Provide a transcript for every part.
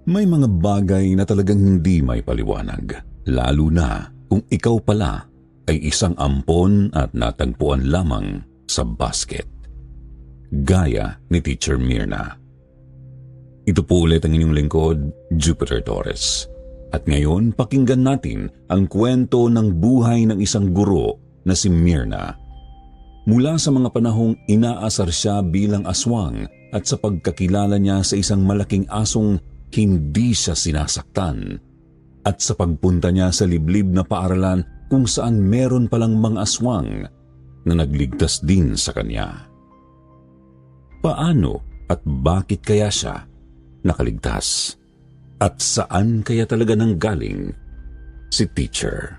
May mga bagay na talagang hindi may paliwanag, lalo na kung ikaw pala ay isang ampon at natagpuan lamang sa basket. Gaya ni Teacher Myrna. Ito po ulit ang inyong lingkod, Jupiter Torres. At ngayon, pakinggan natin ang kwento ng buhay ng isang guro na si Myrna. Mula sa mga panahong inaasar siya bilang aswang at sa pagkakilala niya sa isang malaking asong hindi siya sinasaktan, at sa pagpunta niya sa liblib na paaralan kung saan meron palang mga aswang na nagligtas din sa kanya. Paano at bakit kaya siya nakaligtas? At saan kaya talaga nanggaling si Teacher?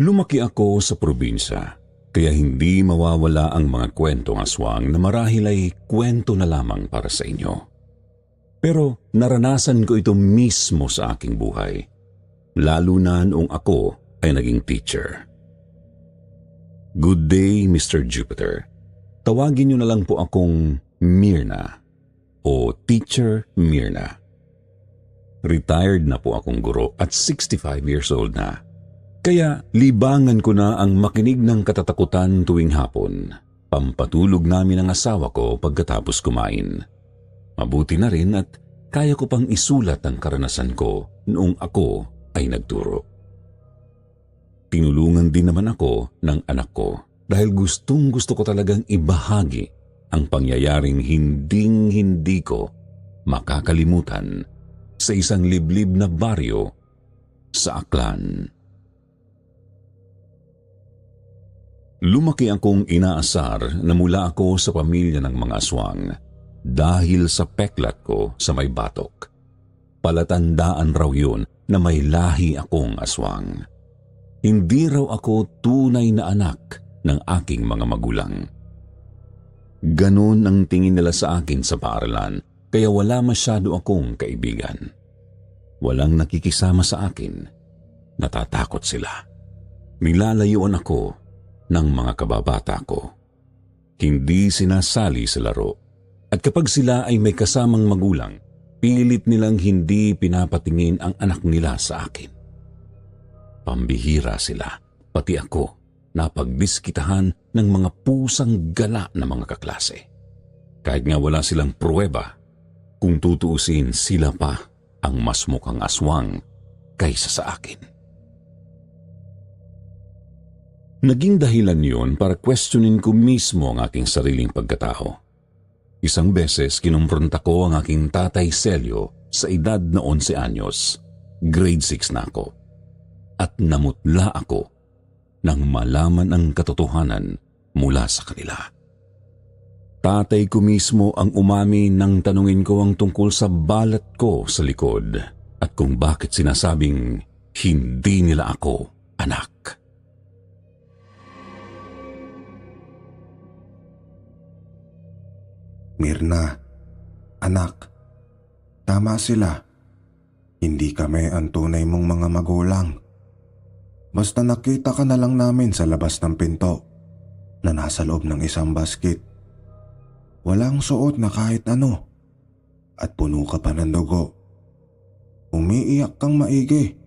Lumaki ako sa probinsya, kaya hindi mawawala ang mga kwentong aswang na marahil ay kwento na lamang para sa inyo. Pero naranasan ko ito mismo sa aking buhay, lalo na noong ako ay naging teacher. Good day, Mr. Jupiter. Tawagin niyo na lang po akong Myrna o Teacher Myrna. Retired na po akong guro at 65 years old na. Kaya libangan ko na ang makinig ng katatakutan tuwing hapon. Pampatulog namin ang asawa ko pagkatapos kumain. Mabuti na rin at kaya ko pang isulat ang karanasan ko noong ako ay nagturo. Tinulungan din naman ako ng anak ko dahil gustong-gusto ko talagang ibahagi ang pangyayaring hinding-hindi ko makakalimutan sa isang liblib na baryo sa Aklan. Lumaki akong inaasar na mula ako sa pamilya ng mga aswang dahil sa peklat ko sa may batok. Palatandaan raw yun na may lahi akong aswang. Hindi raw ako tunay na anak ng aking mga magulang. Ganon ang tingin nila sa akin sa paaralan, kaya wala masyado akong kaibigan. Walang nakikisama sa akin. Natatakot sila. Nilalayuan ako ng mga kababata ko. Hindi sinasali sa laro. At kapag sila ay may kasamang magulang, pilit nilang hindi pinapatingin ang anak nila sa akin. Pambihira sila, pati ako, napagdiskitahan ng mga pusang gala na mga kaklase. Kahit nga wala silang pruweba, kung tutuusin sila pa ang mas mukhang aswang kaysa sa akin. Naging dahilan yun para questionin ko mismo ang aking sariling pagkatao. Isang beses kinumpronta ko ang aking tatay Celio sa edad na 11 anyos, grade 6 na ako, at namutla ako nang malaman ang katotohanan mula sa kanila. Tatay ko mismo ang umamin nang tanungin ko ang tungkol sa balat ko sa likod at kung bakit sinasabing hindi nila ako anak. Myrna, anak, tama sila. Hindi kami ang tunay mong mga magulang. Basta nakita ka na lang namin sa labas ng pinto na nasa loob ng isang basket. Walang suot na kahit ano at puno ka pa ng dugo. Umiiyak kang maigi.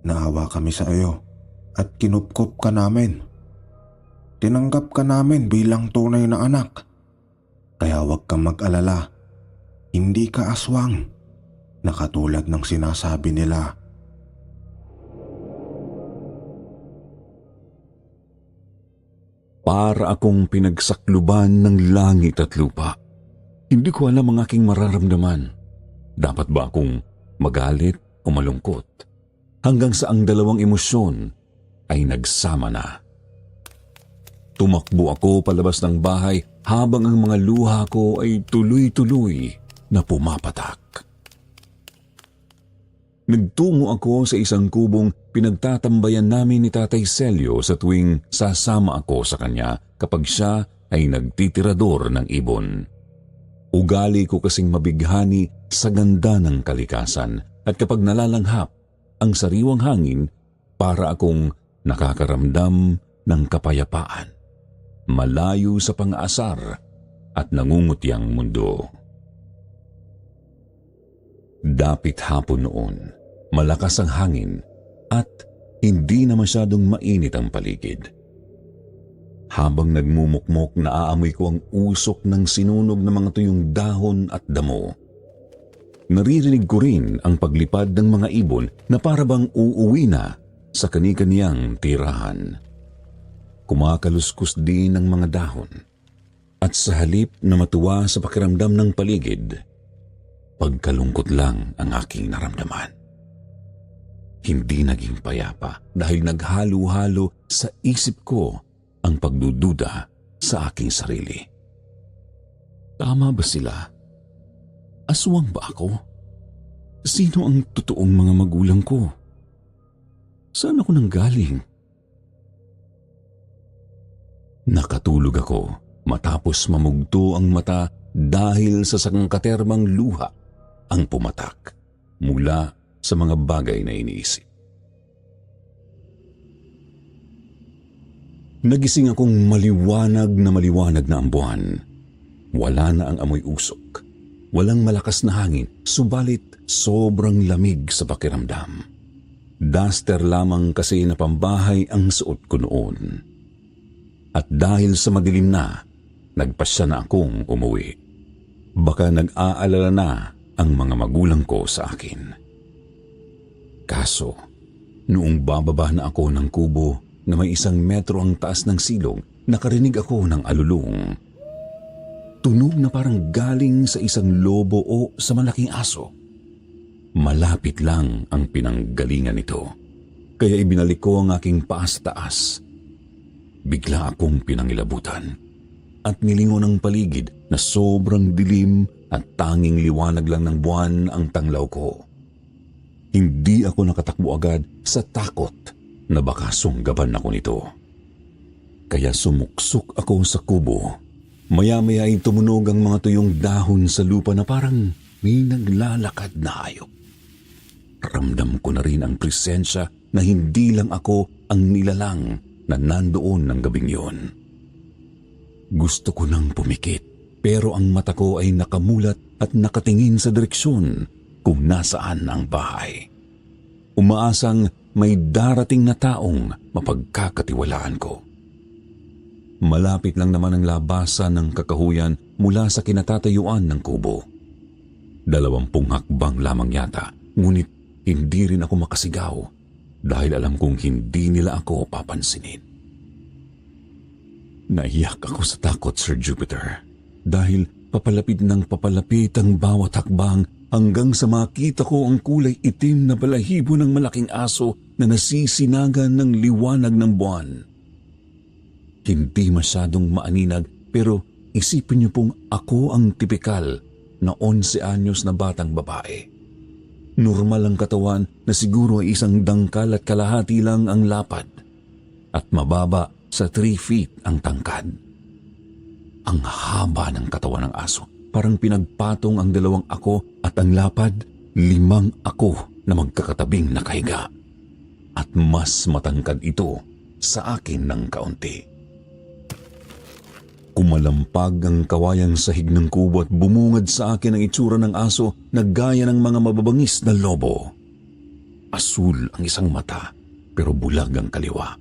Naawa kami sa iyo at kinupkop ka namin. Tinanggap ka namin bilang tunay na anak. Kaya huwag kang mag-alala, hindi ka aswang na katulad ng sinasabi nila. Para akong pinagsakluban ng langit at lupa. Hindi ko alam ang aking mararamdaman. Dapat ba akong magalit o malungkot? Hanggang sa ang dalawang emosyon ay nagsama na. Tumakbo ako palabas ng bahay habang ang mga luha ko ay tuloy-tuloy na pumapatak. Nagtungo ako sa isang kubong pinagtatambayan namin ni Tatay Celio sa tuwing sasama ako sa kanya kapag siya ay nagtitirador ng ibon. Ugali ko kasing mabighani sa ganda ng kalikasan at kapag nalalanghap ang sariwang hangin para akong nakakaramdam ng kapayapaan. malayo sa pang-aasar at nangungutiang mundo. Dapit hapon noon, malakas ang hangin at hindi na masyadong mainit ang paligid. Habang nagmumukmok, naaamoy ko ang usok ng sinunog ng mga tuyong dahon at damo. Naririnig ko rin ang paglipad ng mga ibon na parabang uuwi na sa kani-kaniyang tirahan. Kumakaluskos din ang mga dahon at sa halip na matuwa sa pakiramdam ng paligid, pagkalungkot lang ang aking naramdaman. Hindi naging payapa dahil naghalo-halo sa isip ko ang pagdududa sa aking sarili. Tama ba sila? Aswang ba ako? Sino ang totoong mga magulang ko? Saan ako nanggaling? Nakatulog ako matapos mamugto ang mata dahil sa sangkaterbang luha ang pumatak mula sa mga bagay na iniisip. Nagising akong maliwanag na ang buwan. Wala na ang amoy usok. Walang malakas na hangin, subalit sobrang lamig sa pakiramdam. Duster lamang kasi na pambahay ang suot ko noon. At dahil sa madilim na, nagpasya na akong umuwi. Baka nag-aalala na ang mga magulang ko sa akin. Kaso, noong bababa na ako ng kubo na may 1 metro ang taas ng silong, nakarinig ako ng alulong. Tunog na parang galing sa isang lobo o sa malaking aso. Malapit lang ang pinanggalingan nito, kaya ibinalik ko ang aking paas taas. Bigla akong pinangilabutan at nilingon ang paligid na sobrang dilim at tanging liwanag lang ng buwan ang tanglaw ko. Hindi ako nakatakbo agad sa takot na baka sunggaban ako nito. Kaya sumuksok ako sa kubo. Maya-maya ay tumunog ang mga tuyong dahon sa lupa na parang may naglalakad na hayop. Ramdam ko na rin ang presensya na hindi lang ako ang nilalang na nandoon ng gabing yon. Gusto ko nang pumikit, pero ang mata ko ay nakamulat at nakatingin sa direksyon kung nasaan ang bahay. Umaasang may darating na taong mapagkakatiwalaan ko. Malapit lang naman ang labasan ng kakahuyan mula sa kinatatayuan ng kubo. 20 hakbang lamang yata, ngunit hindi rin ako makasigaw dahil alam kong hindi nila ako papansinin. Naiyak ako sa takot, Sir Jupiter, dahil papalapit ng papalapit ang bawat hakbang hanggang sa makita ko ang kulay itim na balahibo ng malaking aso na nasisinagan ng liwanag ng buwan. Hindi masyadong maaninag, pero isipin niyo pong ako ang tipikal na 11 anyos na batang babae. Normal ang katawan na siguro ay 1 dangkal at kalahati lang ang lapad at mababa sa 3 feet ang tangkad. Ang haba ng katawan ng aso, parang pinagpatong ang 2 ako at ang lapad, 5 ako na magkakatabing nakahiga. At mas matangkad ito sa akin ng kaunti. Kumalampag ang kawayang sahig ng kubo at bumungad sa akin ang itsura ng aso na gaya ng mga mababangis na lobo. Asul ang isang mata, pero bulag ang kaliwa.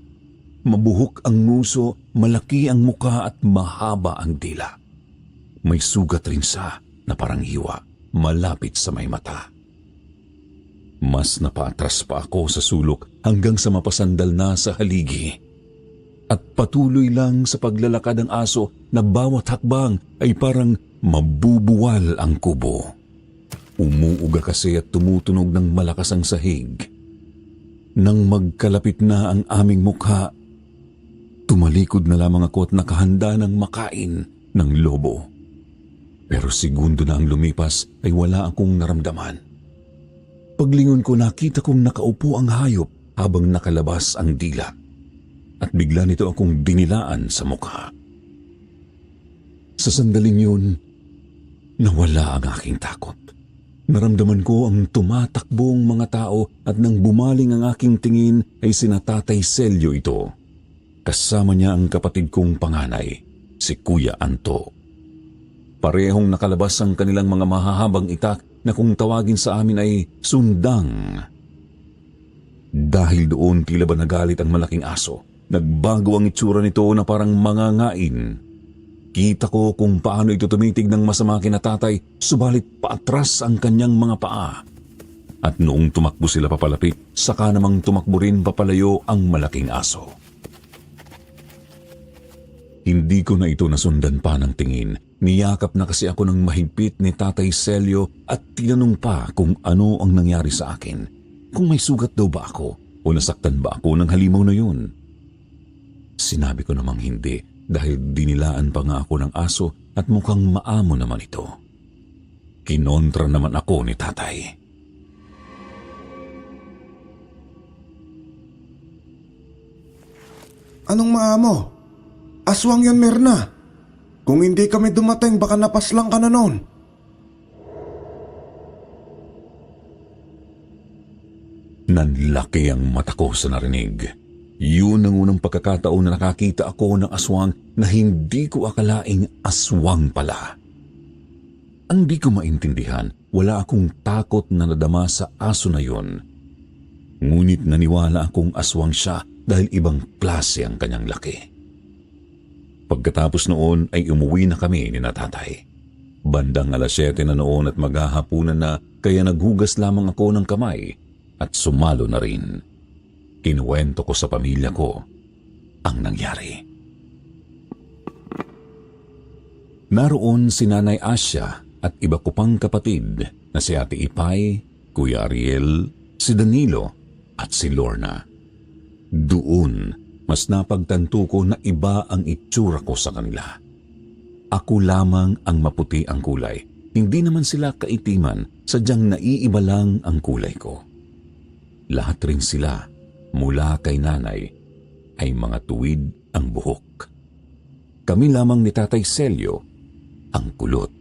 Mabuhok ang nguso, malaki ang muka at mahaba ang dila. May sugat rin siya na parang hiwa, malapit sa may mata. Mas napaatras pa ako sa sulok hanggang sa mapasandal na sa haligi. At patuloy lang sa paglalakad ng aso na bawat hakbang ay parang mabubuwal ang kubo. Umuuga kasi at tumutunog ng malakas ang sahig. Nang magkalapit na ang aming mukha, tumalikod na lamang ako at nakahanda ng makain ng lobo. Pero segundo na ang lumipas ay wala akong naramdaman. Paglingon ko, nakita kong nakaupo ang hayop habang nakalabas ang dila. At bigla nito akong dinilaan sa mukha. Sa sandaling yun, nawala ang aking takot. Naramdaman ko ang tumatakbong mga tao at nang bumaling ang aking tingin ay sina Tatay Celio ito. Kasama niya ang kapatid kong panganay, si Kuya Anto. Parehong nakalabas ang kanilang mga mahahabang itak na kung tawagin sa amin ay sundang. Dahil doon tila ba nagalit ang malaking aso. Nagbago ang itsura nito na parang mangangain. Kita ko kung paano ito tumitig ng masama kina tatay, subalit paatras ang kanyang mga paa. At noong tumakbo sila papalapit, saka namang tumakbo rin papalayo ang malaking aso. Hindi ko na ito nasundan pa ng tingin. Niyakap na kasi ako ng mahigpit ni Tatay Celio at tinanong pa kung ano ang nangyari sa akin. Kung may sugat daw ba ako o nasaktan ba ako ng halimaw na yun. Sinabi ko namang hindi dahil dinilaan pa nga ako ng aso at mukhang maamo naman ito. Kinontra naman ako ni Tatay. Anong maamo? Aswang yan, Mirna. Kung hindi kami dumating, baka napaslang ka na noon. Nanlaki ang mata ko sa narinig. Yun ang unang pagkakataon na nakakita ako ng aswang na hindi ko akalaing aswang pala. Ang di ko maintindihan, wala akong takot na nadama sa aso na yun. Ngunit naniwala akong aswang siya dahil ibang klase ang kanyang laki. Pagkatapos noon ay umuwi na kami ni Tatay. Bandang 7:00 na noon at maghahapunan na kaya naghugas lamang ako ng kamay at sumalo na rin. Kinuwento ko sa pamilya ko ang nangyari. Naroon si Nanay Asya at iba ko pang kapatid na si Ate Ipay, Kuya Ariel, si Danilo at si Lorna. Doon mas napagtanto ko na iba ang itsura ko sa kanila. Ako lamang ang maputi ang kulay. Hindi naman sila kaitiman, sadyang naiiba lang ang kulay ko. Lahat rin sila, mula kay nanay, ay mga tuwid ang buhok. Kami lamang ni Tatay Celio ang kulot.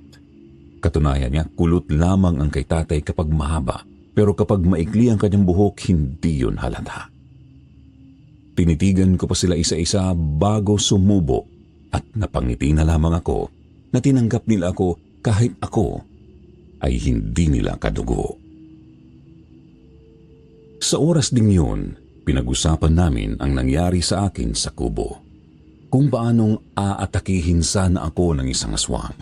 Katunayan niya, kulot lamang ang kay tatay kapag mahaba, pero kapag maikli ang kanyang buhok, hindi yun halata. Tinitigan ko pa sila isa-isa bago sumubo at napangiti na lamang ako na tinanggap nila ako kahit ako ay hindi nila kadugo. Sa oras ding yun, pinag-usapan namin ang nangyari sa akin sa kubo. Kung paanong aatakihin sana ako ng isang aswang.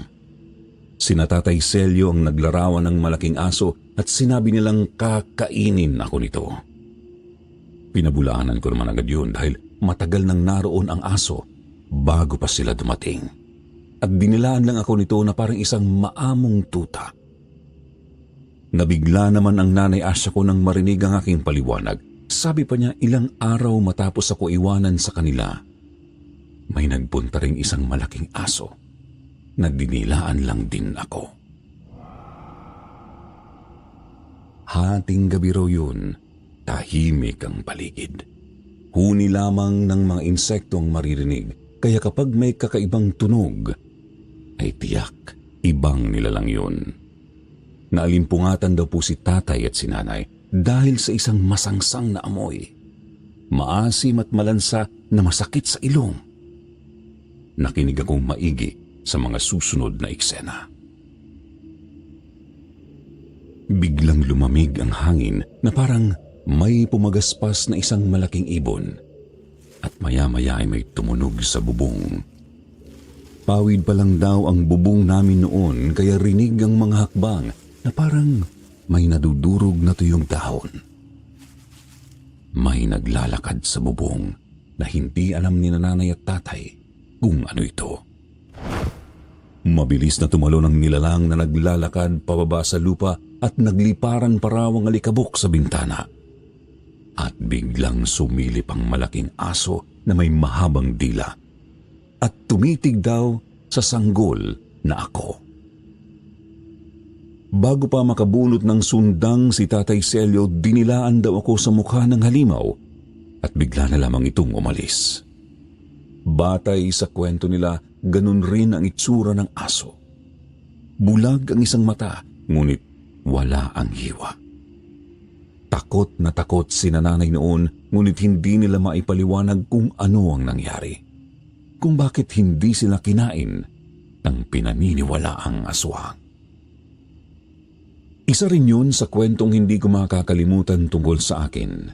Sina Tatay Celio ang naglarawan ng malaking aso at sinabi nilang kakainin ako nito. Pinabulaanan ko naman agad yun dahil matagal nang naroon ang aso bago pa sila dumating. At dinilaan lang ako nito na parang isang maamong tuta. Nabigla naman ang Nanay Asya ko nang marinig ang aking paliwanag. Sabi pa niya ilang araw matapos ako iwanan sa kanila, may nagpunta ring isang malaking aso na dinilaan lang din ako. Hating gabi raw yun. Tahimik ang paligid. Huni lamang ng mga insekto ang maririnig, kaya kapag may kakaibang tunog, ay tiyak, ibang nilalang yun. Naalimpungatan daw po si tatay at si nanay dahil sa isang masangsang na amoy. Maasim at malansa na masakit sa ilong. Nakinig akong maigi sa mga susunod na eksena. Biglang lumamig ang hangin na parang may pumagaspas na isang malaking ibon at maya-maya ay may tumunog sa bubong. Pawid pa lang daw ang bubong namin noon kaya rinig ang mga hakbang na parang may nadudurog na tuyong dahon. May naglalakad sa bubong na hindi alam ni nanay at tatay kung ano ito. Mabilis na tumalon ang nilalang na naglalakad pababa sa lupa at nagliparan pa raw ang alikabok sa bintana. At biglang sumilip ang malaking aso na may mahabang dila at tumitig daw sa sanggol na ako. Bago pa makabunot ng sundang si Tatay Celio, dinilaan daw ako sa mukha ng halimaw at bigla na lamang itong umalis. Batay sa kwento nila, ganun rin ang itsura ng aso. Bulag ang isang mata, ngunit wala ang hiwa. Takot na takot si nanay noon ngunit hindi nila maipaliwanag kung ano ang nangyari. Kung bakit hindi sila kinain ng pinaniniwalaang aswang. Isa rin yun sa kwentong hindi ko makakalimutan tungkol sa akin.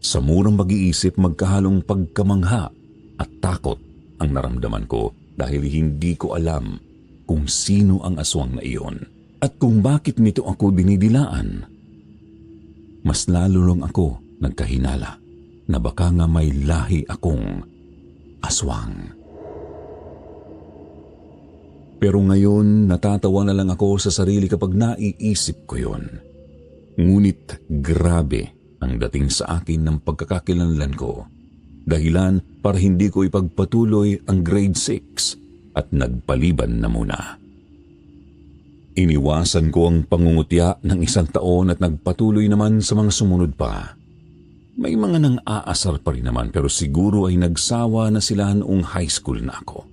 Sa murang mag-iisip, magkahalong pagkamangha at takot ang naramdaman ko dahil hindi ko alam kung sino ang aswang na iyon at kung bakit nito ako dinidilaan. Mas lalo lang ako nagkahinala na baka nga may lahi akong aswang. Pero ngayon, natatawa na lang ako sa sarili kapag naiisip ko yun. Ngunit grabe ang dating sa akin ng pagkakakilanlan ko. Dahilan para hindi ko ipagpatuloy ang grade 6 at nagpaliban na muna. Iniwasan ko ang pangungutya ng 1 taon at nagpatuloy naman sa mga sumunod pa. May mga nang aasar pa rin naman pero siguro ay nagsawa na sila noong high school na ako.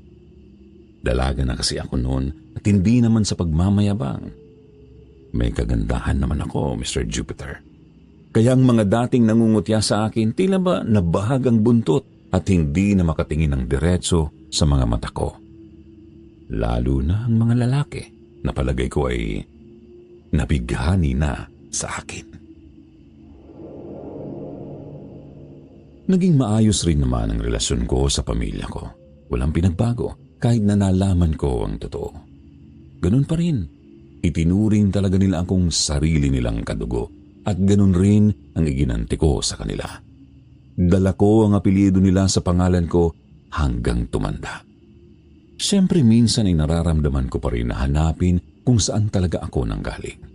Dalaga na kasi ako noon at hindi naman sa pagmamayabang. May kagandahan naman ako, Mr. Jupiter. Kaya ang mga dating nangungutya sa akin tila ba nabahag ang buntot at hindi na makatingin ng diretso sa mga mata ko. Lalo na ang mga lalaki na palagay ko ay nabighani na sa akin. Naging maayos rin naman ang relasyon ko sa pamilya ko. Walang pinagbago. Kahit na nalaman ko ang totoo. Ganun pa rin. Itinuring talaga nila akong sarili nilang kadugo at ganun rin ang iginanti ko sa kanila. Dala ko ang apelyido nila sa pangalan ko hanggang tumanda. Siyempre minsan ay nararamdaman ko pa rin na hanapin kung saan talaga ako nanggaling.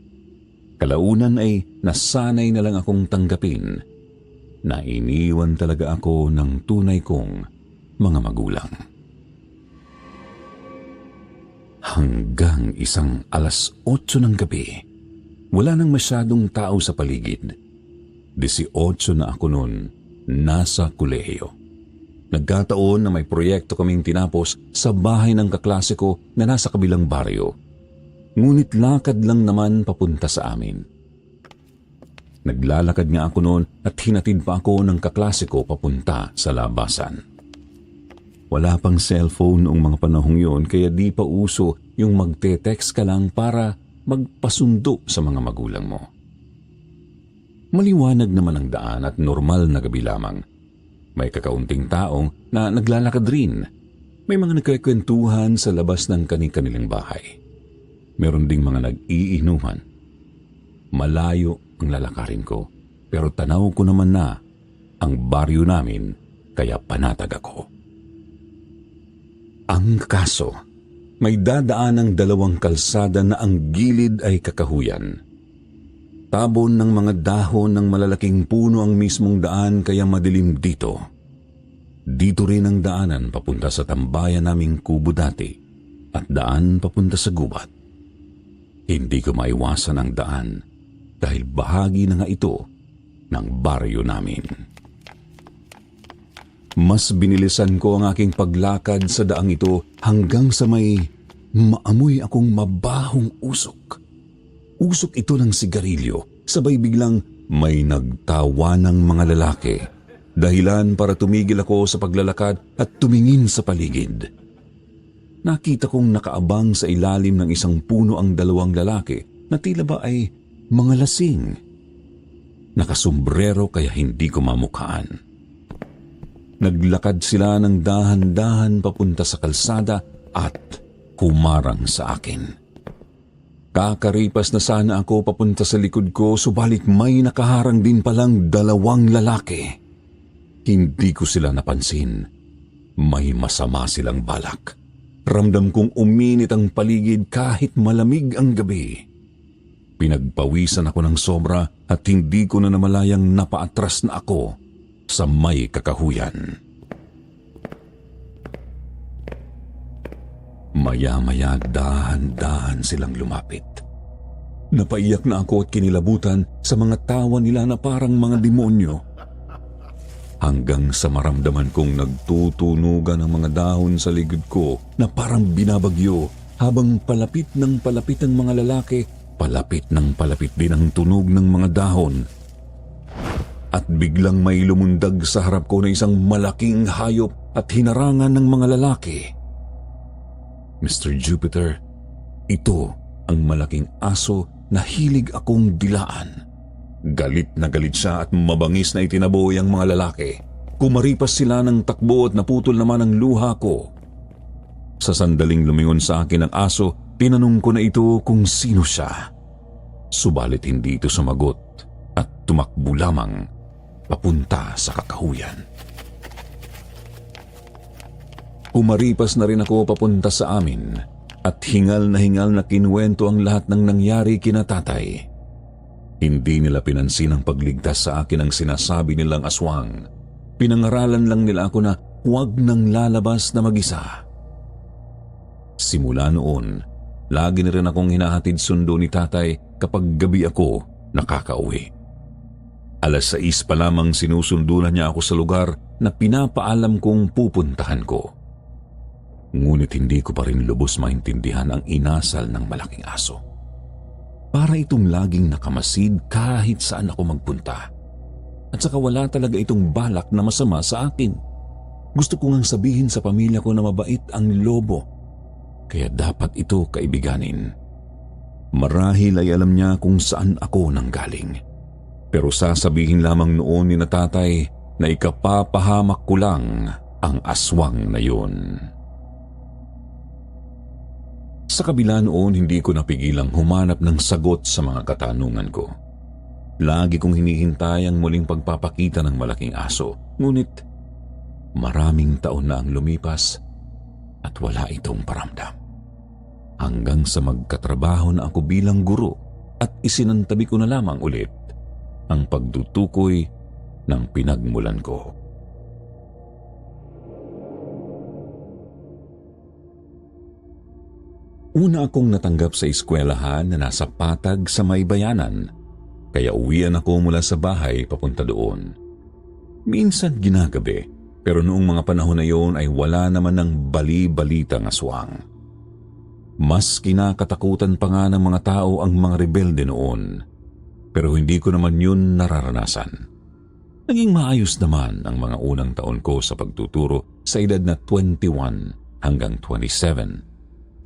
Kalaunan ay nasanay na lang akong tanggapin na iniwan talaga ako ng tunay kong mga magulang. Hanggang 1:08 ng gabi, wala nang masyadong tao sa paligid. 18 na ako noon, nasa kolehiyo. Nagkataon na may proyekto kaming tinapos sa bahay ng kaklase ko na nasa kabilang baryo. Ngunit lakad lang naman papunta sa amin. Naglalakad nga ako noon at hinatid pa ako ng kaklase ko papunta sa labasan. Wala pang cellphone noong mga panahong yun kaya di pa uso yung magte-text ka lang para magpasundo sa mga magulang mo. Maliwanag naman ang daan at normal na gabi lamang. May kakaunting taong na naglalakad rin. May mga nagkikwentuhan sa labas ng kani-kanilang bahay. Meron ding mga nag-iinuman. Malayo ang lalakarin ko pero tanaw ko naman na ang baryo namin kaya panatag ako. Ang kaso, may dadaan ng 2 kalsada na ang gilid ay kakahuyan. Tabon ng mga dahon ng malalaking puno ang mismong daan kaya madilim dito. Dito rin ang daanan papunta sa tambayan naming kubo dati at daan papunta sa gubat. Hindi ko maiwasan ang daan dahil bahagi na nga ito ng baryo namin. Mas binilisan ko ang aking paglakad sa daang ito hanggang sa may maamoy akong mabahong usok. Usok ito ng sigarilyo, sabay biglang may nagtawa ng mga lalaki. Dahilan para tumigil ako sa paglalakad at tumingin sa paligid. Nakita kong nakaabang sa ilalim ng isang puno ang 2 lalaki na tila ba ay mga lasing. Nakasombrero kaya hindi ko mamukhaan. Naglakad sila ng dahan-dahan papunta sa kalsada at humarang sa akin. Kakaripas na sana ako papunta sa likod ko subalit may nakaharang din palang 2 lalaki. Hindi ko sila napansin. May masama silang balak. Ramdam kong uminit ang paligid kahit malamig ang gabi. Pinagpawisan ako ng sobra at hindi ko na namalayang napaatras na ako sa may kakahuyan. Maya-maya dahan-dahan silang lumapit. Napaiyak na ako at kinilabutan sa mga tawa nila na parang mga demonyo. Hanggang sa maramdaman kong nagtutunugan ang mga dahon sa likod ko na parang binabagyo habang palapit ng palapit ang mga lalaki, palapit ng palapit din ang tunog ng mga dahon. at biglang may lumundag sa harap ko na isang malaking hayop at hinarangan ng mga lalaki. Mr. Jupiter, ito ang malaking aso na hilig akong dilaan. Galit na galit siya at mabangis na itinaboy ang mga lalaki. Kumaripas sila ng takbo at naputol naman ang luha ko. Sa sandaling lumingon sa akin ang aso, tinanong ko na ito kung sino siya. Subalit hindi ito sumagot at tumakbo lamang papunta sa kakahuyan. Umaripas na rin ako papunta sa amin at hingal na kinuwento ang lahat ng nangyari kina tatay. Hindi nila pinansin ang pagligtas sa akin ang sinasabi nilang aswang. Pinangaralan lang nila ako na huwag nang lalabas na mag-isa. Simula noon, lagi na rin akong hinahatid sundo ni tatay kapag gabi ako nakakauwi. 6:00 pa lamang sinusundulan niya ako sa lugar na pinapaalam kong pupuntahan ko. Ngunit hindi ko pa rin lubos maintindihan ang inasal ng malaking aso. Para itong laging nakamasid kahit saan ako magpunta. At saka wala talaga itong balak na masama sa akin. Gusto ko ngang sabihin sa pamilya ko na mabait ang lobo. Kaya dapat ito kaibiganin. Marahil ay alam niya kung saan ako nanggaling. Pero sasabihin lamang noon ni na tatay na ikapapahamak ko lang ang aswang na yun. Sa kabila noon, hindi ko napigilang humanap ng sagot sa mga katanungan ko. Lagi kong hinihintay ang muling pagpapakita ng malaking aso. Ngunit maraming taon na ang lumipas at wala itong paramdam. Hanggang sa magkatrabaho na ako bilang guro at isinantabi ko na lamang ulit ang pagtutukoy ng pinagmulan ko. Una akong natanggap sa eskwelahan na nasa Patag sa May Bayanan, kaya uwian ako mula sa bahay papunta doon. Minsan ginagabi, pero noong mga panahon na yon ay wala naman ng bali-balitang aswang. Mas kinakatakutan pa nga ng mga tao ang mga rebelde noon, pero hindi ko naman yun nararanasan. Naging maayos naman ang mga unang taon ko sa pagtuturo sa edad na 21 hanggang 27.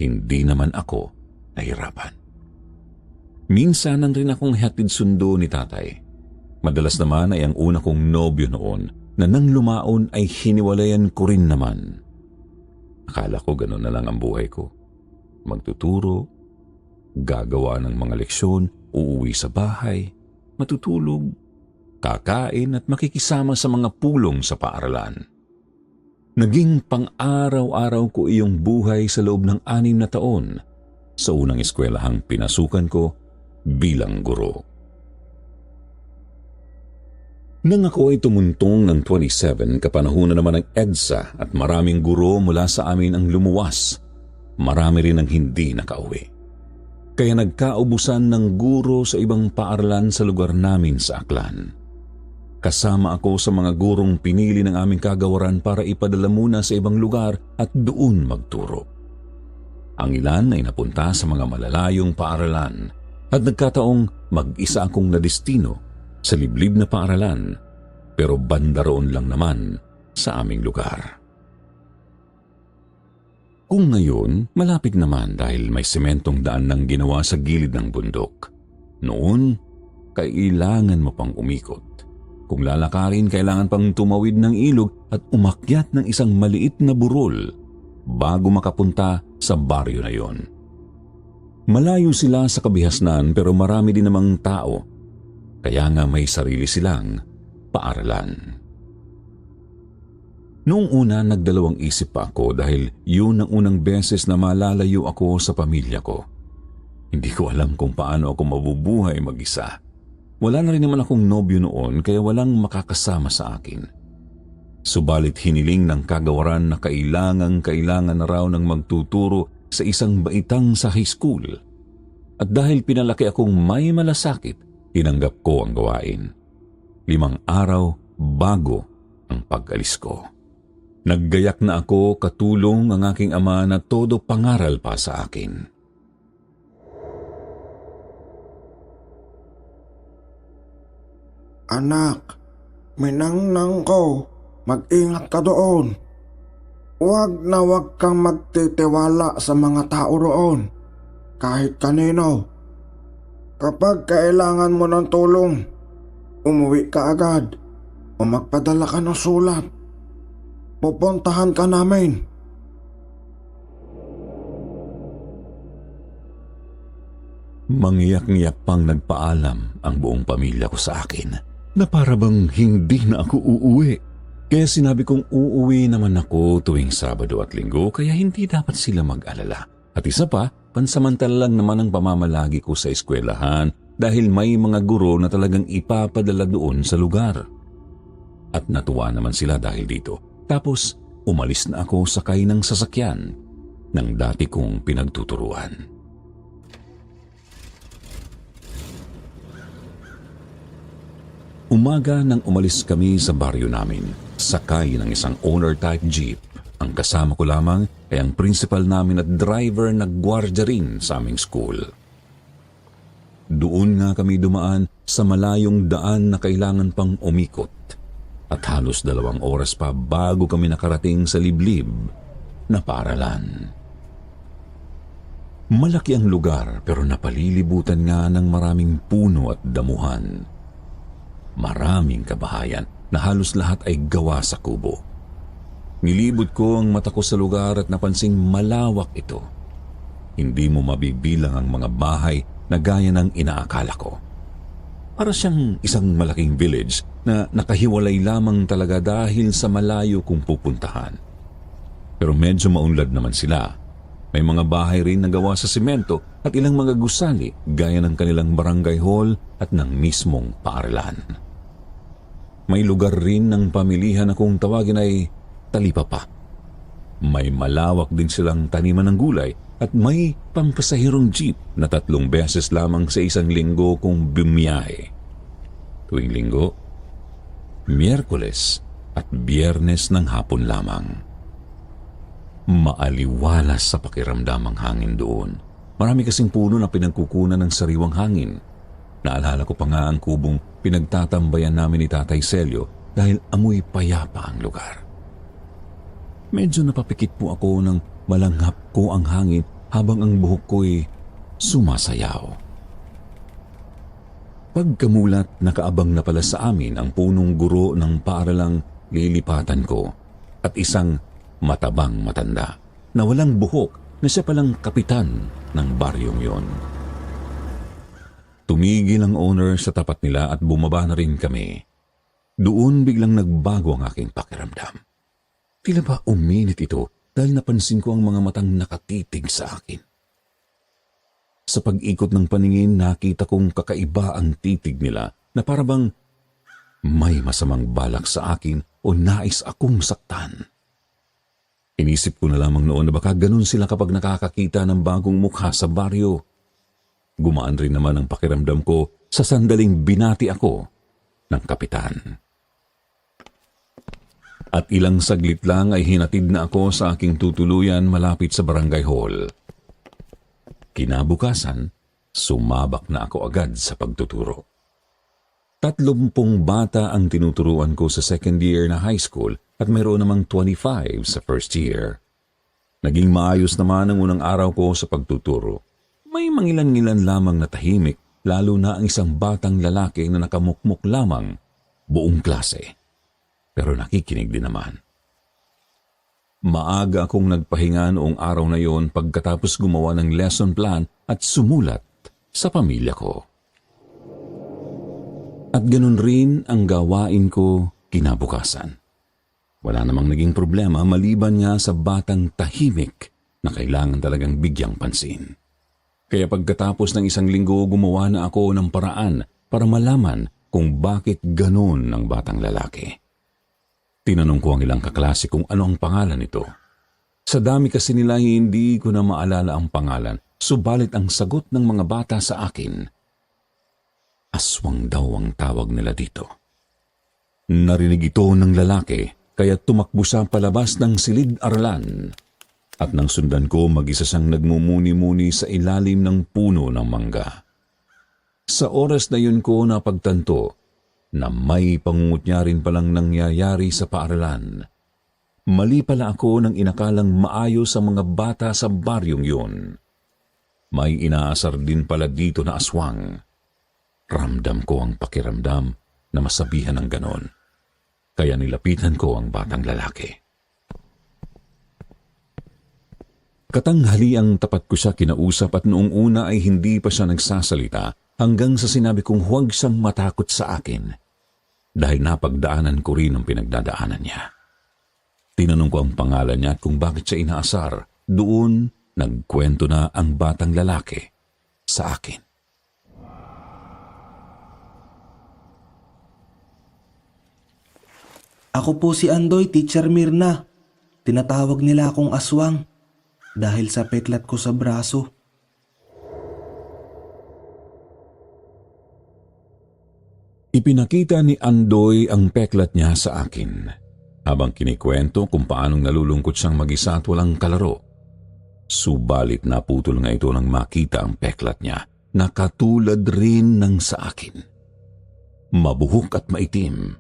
Hindi naman ako nahirapan. Minsan rin akong hatid sundo ni tatay. Madalas naman ay ang una kong nobyo noon na nang lumaon ay hiniwalayan ko rin naman. Akala ko gano'n na lang ang buhay ko. Magtuturo, gagawa ng mga leksyon, uuwi sa bahay, matutulog, kakain at makikisama sa mga pulong sa paaralan. Naging pang-araw-araw ko iyong buhay sa loob ng 6 na taon sa unang eskwelahang pinasukan ko bilang guro. Nang ako ay tumuntong ng 27, kapanahunan naman ng EDSA at maraming guro mula sa amin ang lumuwas, marami rin ang hindi nakauwi. Kaya nagkaubusan ng guro sa ibang paaralan sa lugar namin sa Aklan. Kasama ako sa mga gurong pinili ng aming kagawaran para ipadala muna sa ibang lugar at doon magturo. Ang ilan ay napunta sa mga malalayong paaralan at nagkataong mag-isa akong nadestino sa liblib na paaralan, pero banda roon lang naman sa aming lugar. Kung ngayon, malapit naman dahil may sementong daan nang ginawa sa gilid ng bundok. Noon, kailangan mo pang umikot. Kung lalakarin, kailangan pang tumawid ng ilog at umakyat ng isang maliit na burol bago makapunta sa baryo na yon. Malayo sila sa kabihasnan pero marami din namang tao, kaya nga may sarili silang paaralan. Noong una, nagdalawang isip pa ako dahil yun ang unang beses na malalayo ako sa pamilya ko. Hindi ko alam kung paano ako mabubuhay mag-isa. Wala na rin naman akong nobyo noon kaya walang makakasama sa akin. Subalit hiniling ng kagawaran na kailangan na raw ng magtuturo sa isang baitang sa high school. At dahil pinalaki akong may malasakit, tinanggap ko ang gawain. 5 araw bago ang pag-alis ko. Naggayak na ako katulong ang aking ama na todo pangaral pa sa akin. Anak, Minangnang ko, mag-ingat ka doon. Huwag kang magtitiwala sa mga tao roon, kahit kanino. Kapag kailangan mo ng tulong, umuwi ka agad o magpadala ka ng sulat. Pupuntahan ka namin. Mangyak-ngyak pang nagpaalam ang buong pamilya ko sa akin na para bang hindi na ako uuwi. Kaya sinabi kong uuwi naman ako tuwing Sabado at Linggo kaya hindi dapat sila mag-alala. At isa pa, pansamantala lang naman ang pamamalagi ko sa eskwelahan dahil may mga guro na talagang ipapadala doon sa lugar. At natuwa naman sila dahil dito. Tapos umalis na ako sakay ng sasakyan ng dati kong pinagtuturuan. Umaga nang umalis kami sa baryo namin, sakay ng isang owner-type jeep. Ang kasama ko lamang ay ang principal namin at driver na gwardiya rin sa aming school. Doon nga kami dumaan sa malayong daan na kailangan pang umikot at halos 2 oras pa bago kami nakarating sa liblib na paaralan. Malaki ang lugar pero napalilibutan nga ng maraming puno at damuhan. Maraming kabahayan na halos lahat ay gawa sa kubo. Nilibot ko ang mata ko sa lugar at napansing malawak ito. Hindi mo mabibilang ang mga bahay na gaya ng inaakala ko. Para siyang isang malaking village na nakahiwalay lamang talaga dahil sa malayo kong pupuntahan. Pero medyo maunlad naman sila. May mga bahay rin na gawa sa simento at ilang mga gusali gaya ng kanilang barangay hall at ng mismong paaralan. May lugar rin ng pamilihan na kung tawagin ay talipapa. May malawak din silang taniman ng gulay at may pampasahirong jeep na 3 beses lamang sa isang linggo kung bumiyahe. Tuwing linggo, Miyerkules at Biyernes ng hapon lamang. Maaliwalas sa pakiramdam ang hangin doon. Marami kasing puno na pinagkukunan ng sariwang hangin. Naalala ko pa nga ang kubong pinagtatambayan namin ni Tatay Celio dahil amoy payapa ang lugar. Medyo napapikit po ako nang malanghap ko ang hangin habang ang buhok ko'y sumasayaw. Pagkamulat, nakaabang na pala sa amin ang punong guro ng paaralang lilipatan ko at isang matabang matanda na walang buhok na siya palang kapitan ng baryong yon. Tumigil ang owner sa tapat nila at bumaba na rin kami. Doon biglang nagbago ang aking pakiramdam. Tila ba uminit ito dahil napansin ko ang mga matang nakatitig sa akin. Sa pag-ikot ng paningin, nakita kong kakaiba ang titig nila na parabang may masamang balak sa akin o nais akong saktan. Inisip ko na lamang noon na baka ganun sila kapag nakakakita ng bagong mukha sa baryo. Gumaan rin naman ang pakiramdam ko sa sandaling binati ako ng kapitan. At ilang saglit lang ay hinatid na ako sa aking tutuluyan malapit sa barangay hall. Kinabukasan, sumabak na ako agad sa pagtuturo. 30 bata ang tinuturuan ko sa second year na high school at mayroon namang 25 sa first year. Naging maayos naman ang unang araw ko sa pagtuturo. May mangilan-ngilan lamang na tahimik, lalo na ang isang batang lalaki na nakamukmuk lamang buong klase. Pero nakikinig din naman. Maaga akong nagpahinga noong araw na yon pagkatapos gumawa ng lesson plan at sumulat sa pamilya ko. At ganun rin ang gawain ko kinabukasan. Wala namang naging problema maliban nga sa batang tahimik na kailangan talagang bigyang pansin. Kaya pagkatapos ng 1 linggo gumawa na ako ng paraan para malaman kung bakit ganun ang batang lalaki. Tinanong ko ang ilang kaklase kung ano ang pangalan nito. Sa dami kasi nila hindi ko na maalala ang pangalan, subalit ang sagot ng mga bata sa akin, aswang daw ang tawag nila dito. Narinig ito ng lalaki kaya tumakbo siya palabas ng silid-aralan. At nang sundan ko, mag-isa siyang nagmumuni-muni sa ilalim ng puno ng mangga. Sa oras na yun ko napagtanto na may pangungutya rin palang nangyayari sa paaralan. Mali pala ako nang inakalang maayos ang mga bata sa baryong yun. May inaasar din pala dito na aswang. Ramdam ko ang pakiramdam na masabihan ng ganon. Kaya nilapitan ko ang batang lalaki. Katanghaliang tapat ko siya kinausap at noong una ay hindi pa siya nagsasalita hanggang sa sinabi kong huwag siyang matakot sa akin dahil napagdaanan ko rin ang pinagdadaanan niya. Tinanong ko ang pangalan niya at kung bakit siya inaasar. Doon nagkwento na ang batang lalaki sa akin. Ako po si Andoy, Teacher Mirna. Tinatawag nila akong aswang dahil sa peklat ko sa braso. Ipinakita ni Andoy ang peklat niya sa akin habang kinikwento kung paanong nalulungkot siyang mag-isa at walang kalaro. Subalit naputol nga ito nang makita ang peklat niya na katulad rin ng sa akin. Mabuhok at maitim.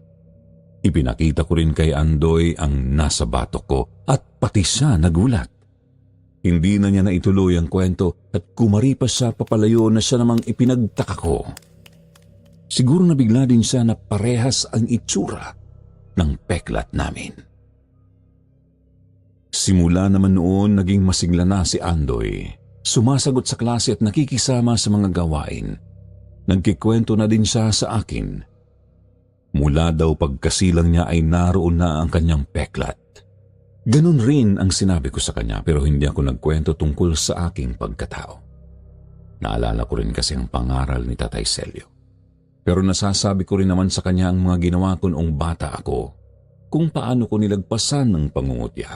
Ipinakita ko rin kay Andoy ang nasa batok ko at pati siya nagulat. Hindi na niya naituloy ang kwento at kumaripas siya papalayo na siya namang ipinagtaka ko. Siguro nabigla din siya na parehas ang itsura ng peklat namin. Simula naman noon naging masigla na si Andoy. Sumasagot sa klase at nakikisama sa mga gawain. Nagkikwento na din siya sa akin. Mula daw pagkasilang niya ay naroon na ang kanyang peklat. Ganun rin ang sinabi ko sa kanya pero hindi ako nagkwento tungkol sa aking pagkatao. Naalala ko rin kasi ang pangaral ni Tatay Celio. Pero nasasabi ko rin naman sa kanya ang mga ginawa ko noong bata ako, kung paano ko nilagpasan ng pangungutya.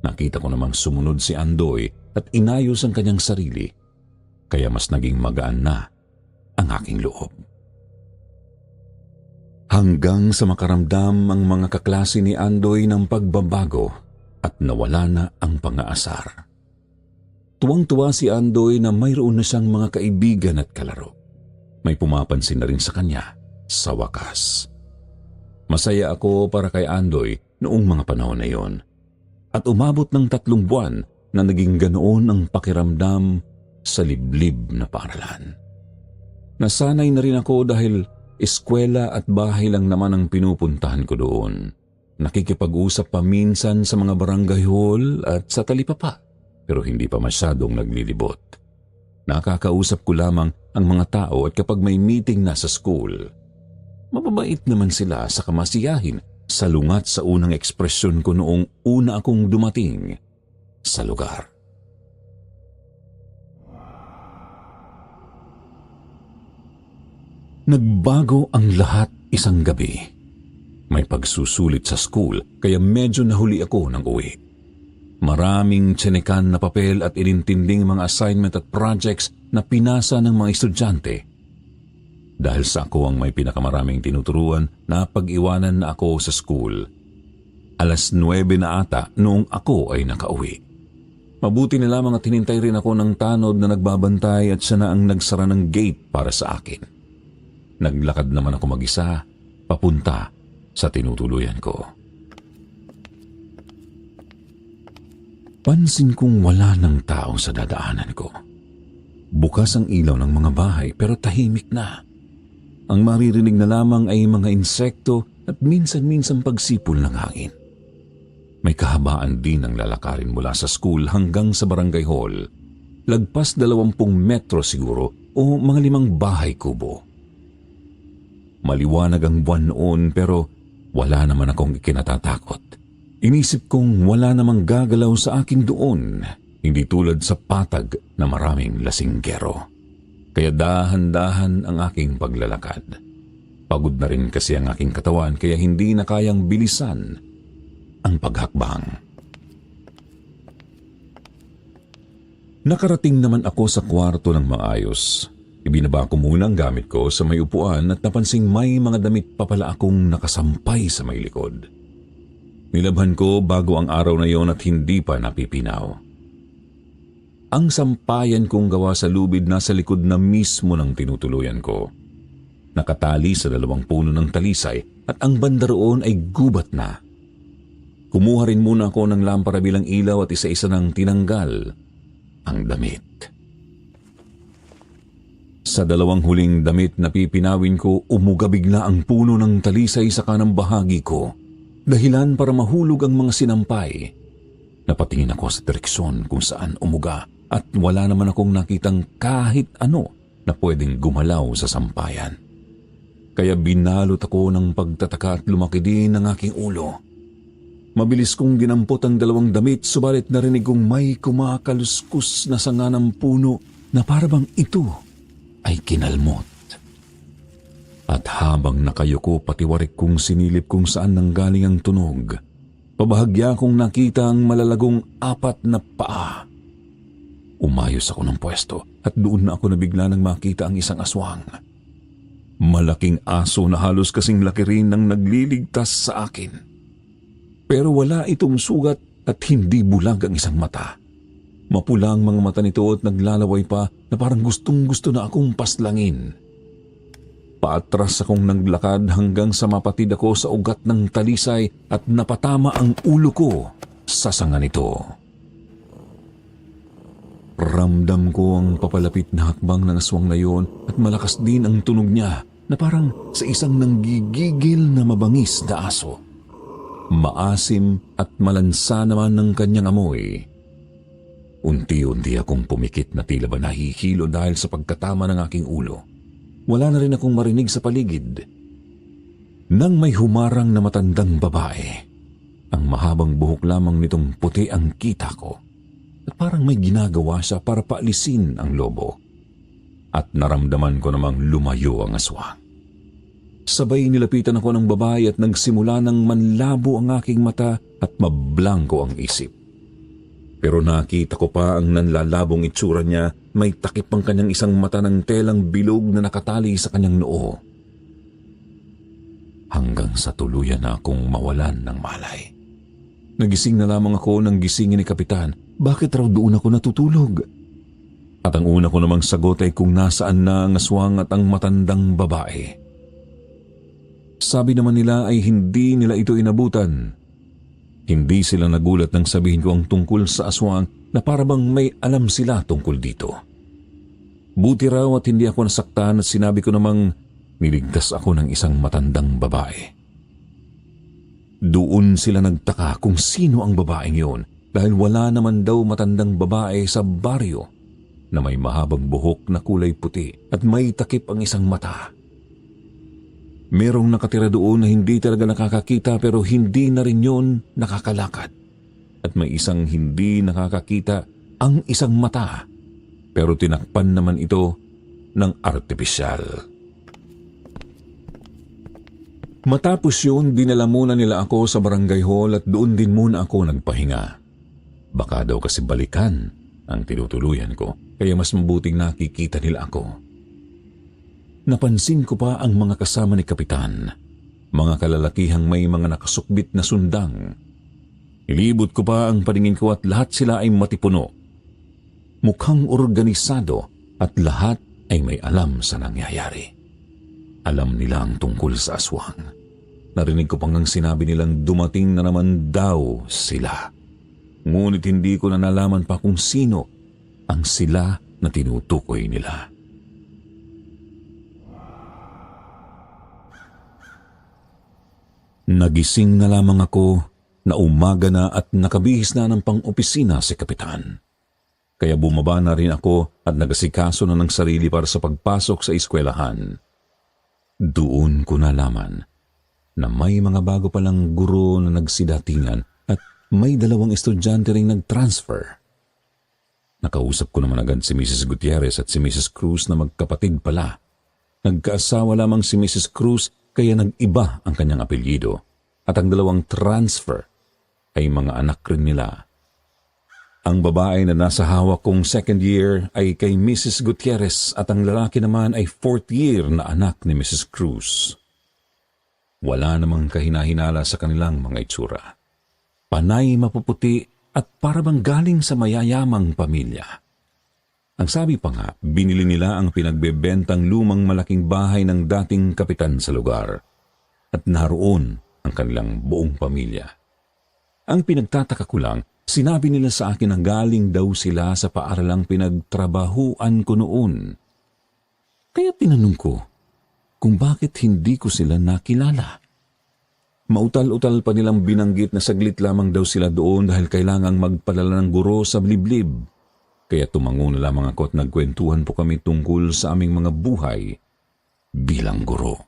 Nakita ko namang sumunod si Andoy at inayos ang kanyang sarili, kaya mas naging magaan na ang aking loob. Hanggang sa makaramdam ang mga kaklase ni Andoy ng pagbabago at nawala na ang pang-aasar. Tuwang-tuwa si Andoy na mayroon na siyang mga kaibigan at kalaro. May pumapansin na rin sa kanya sa wakas. Masaya ako para kay Andoy noong mga panahon na yon. At umabot ng 3 buwan na naging ganoon ang pakiramdam sa liblib na paaralan. Nasanay na rin ako dahil eskwela at bahay lang naman ang pinupuntahan ko doon. Nakikipag-usap pa minsan sa mga barangay hall at sa talipapa, pero hindi pa masyadong naglilibot. Nakakausap ko lamang ang mga tao at kapag may meeting na sa school, mababait naman sila sa kamasiyahin, salungat sa unang ekspresyon ko noong una akong dumating sa lugar. Nagbago ang lahat isang gabi. May pagsusulit sa school kaya medyo nahuli ako ng uwi. Maraming tsinekan na papel at inintinding mga assignment at projects na pinasa ng mga estudyante. Dahil sa ako ang may pinakamaraming tinuturuan, napag-iwanan na ako sa school. 9:00 na ata noong ako ay nakauwi. Mabuti na lamang at hinintay rin ako ng tanod na nagbabantay at siya na ang nagsara ng gate para sa akin. Naglakad naman ako mag-isa, papunta sa tinutuluyan ko. Pansin kong wala ng tao sa dadaanan ko. Bukas ang ilaw ng mga bahay pero tahimik na. Ang maririnig na lamang ay mga insekto at minsan-minsan pagsipol ng hangin. May kahabaan din ang lalakarin mula sa school hanggang sa barangay hall. Lagpas 20 metro siguro o mga 5 bahay kubo. Maliwanag ang buwan noon pero wala naman akong ikinatatakot. Inisip kong wala namang gagalaw sa akin doon, hindi tulad sa patag na maraming lasinggero. Kaya dahan-dahan ang aking paglalakad. Pagod na rin kasi ang aking katawan kaya hindi na kayang bilisan ang paghakbang. Nakarating naman ako sa kwarto ng maayos. Ibinaba ko muna ang gamit ko sa may upuan at napansing may mga damit pa pala akong nakasampay sa may likod. Nilabhan ko bago ang araw na yon at hindi pa napipinaw. Ang sampayan kong gawa sa lubid nasa likod na mismo ng tinutuluyan ko. nakatali sa 2 puno ng talisay at ang banda roon ay gubat na. Kumuha rin muna ako ng lampara bilang ilaw at isa-isa nang tinanggal ang damit. Sa 2 huling damit na pipinawin ko, umuga bigla ang puno ng talisay sa kanang bahagi ko. Dahilan para mahulog ang mga sinampay. Napatingin ako sa direksyon kung saan umuga at wala naman akong nakitang kahit ano na pwedeng gumalaw sa sampayan. Kaya binalot ako ng pagtataka at lumaki din ang aking ulo. Mabilis kong ginampot ang 2 damit, subalit narinig kong may kumakaluskus na sanga ng puno na parabang ito ay kinalmot. At habang nakayuko, patiwarik kong sinilip kung saan nanggaling ang tunog. Pabahagya kong nakita ang malalagong 4 na paa. Umayos ako ng pwesto at doon na ako nabigla nang makita ang isang aswang. Malaking aso na halos kasing laki rin ng nagliligtas sa akin. Pero wala itong sugat at hindi bulag ang isang mata. Mapula ang mga mata nito at naglalaway pa na parang gustong-gusto na akong paslangin. Paatras akong naglakad hanggang sa mapatid ako sa ugat ng talisay at napatama ang ulo ko sa sanga nito. Ramdam ko ang papalapit na hakbang ng aswang na yon at malakas din ang tunog niya na parang sa isang nanggigigil na mabangis na aso. Maasim at malansa naman ng kanyang amoy. Unti-unti akong pumikit na tila ba nahihilo dahil sa pagkatama ng aking ulo. Wala na rin akong marinig sa paligid. Nang may humarang na matandang babae, ang mahabang buhok lamang nitong puti ang kita ko at parang may ginagawa siya para paalisin ang lobo. At naramdaman ko namang lumayo ang aswang. Sabay nilapitan ako ng babae at nagsimula ng manlabo ang aking mata at mablangko ang isip. Pero nakita ko pa ang nanlalabong itsura niya, may takip ang kanyang isang mata ng telang bilog na nakatali sa kanyang noo. Hanggang sa tuluyan na akong mawalan ng malay. Nagising na lamang ako nang gisingin ni Kapitan. Bakit raw doon ako natutulog? At ang una ko namang sagot ay kung nasaan na ang aswang at ang matandang babae. Sabi naman nila ay hindi nila ito inabutan. Hindi sila nagulat nang sabihin ko ang tungkol sa aswang na parabang may alam sila tungkol dito. Buti raw at hindi ako nasaktan at sinabi ko namang niligtas ako ng isang matandang babae. Doon sila nagtaka kung sino ang babaeng yun dahil wala naman daw matandang babae sa baryo na may mahabang buhok na kulay puti at may takip ang isang mata. Merong nakatira doon na hindi talaga nakakakita pero hindi na rin yun nakakalakad. At may isang hindi nakakakita ang isang mata pero tinakpan naman ito ng artipisyal. Matapos yun, dinala muna nila ako sa barangay hall at doon din muna ako nagpahinga. Baka daw kasi balikan ang tinutuluyan ko kaya mas mabuting nakikita nila ako. Napansin ko pa ang mga kasama ni Kapitan, mga kalalakihang may mga nakasukbit na sundang. Ilibot ko pa ang paningin ko at lahat sila ay matipuno. Mukhang organisado at lahat ay may alam sa nangyayari. Alam nila ang tungkol sa aswang. Narinig ko pang ang sinabi nilang dumating na naman daw sila. Ngunit hindi ko na nalaman pa kung sino ang sila na tinutukoy nila. Nagising na lamang ako na umaga na at nakabihis na ng pang-opisina si Kapitan. Kaya bumaba na rin ako at nagasikaso na ng sarili para sa pagpasok sa eskwelahan. Doon ko nalaman na may mga bago palang guro na nagsidatingan at may 2 estudyante ring nag-transfer. Nakausap ko naman agad si Mrs. Gutierrez at si Mrs. Cruz na magkapatid pala. Nagkaasawa lamang si Mrs. Cruz kaya nag-iba ang kanyang apelyido at ang 2 transfer ay mga anak rin nila. Ang babae na nasa hawak kong 2nd year ay kay Mrs. Gutierrez at ang lalaki naman ay 4th year na anak ni Mrs. Cruz. Wala namang kahinahinala sa kanilang mga itsura. Panay mapuputi at parabang galing sa mayayamang pamilya. Ang sabi pa nga, binili nila ang pinagbebentang lumang malaking bahay ng dating kapitan sa lugar. At naroon ang kanilang buong pamilya. Ang pinagtataka ko lang, sinabi nila sa akin na galing daw sila sa paaralang pinagtrabahuan ko noon. Kaya tinanong ko kung bakit hindi ko sila nakilala. Mautal-utal pa nilang binanggit na saglit lamang daw sila doon dahil kailangang magpadala ng guro sa liblib. Kaya tumango na lamang ako at nagkwentuhan po kami tungkol sa aming mga buhay bilang guro.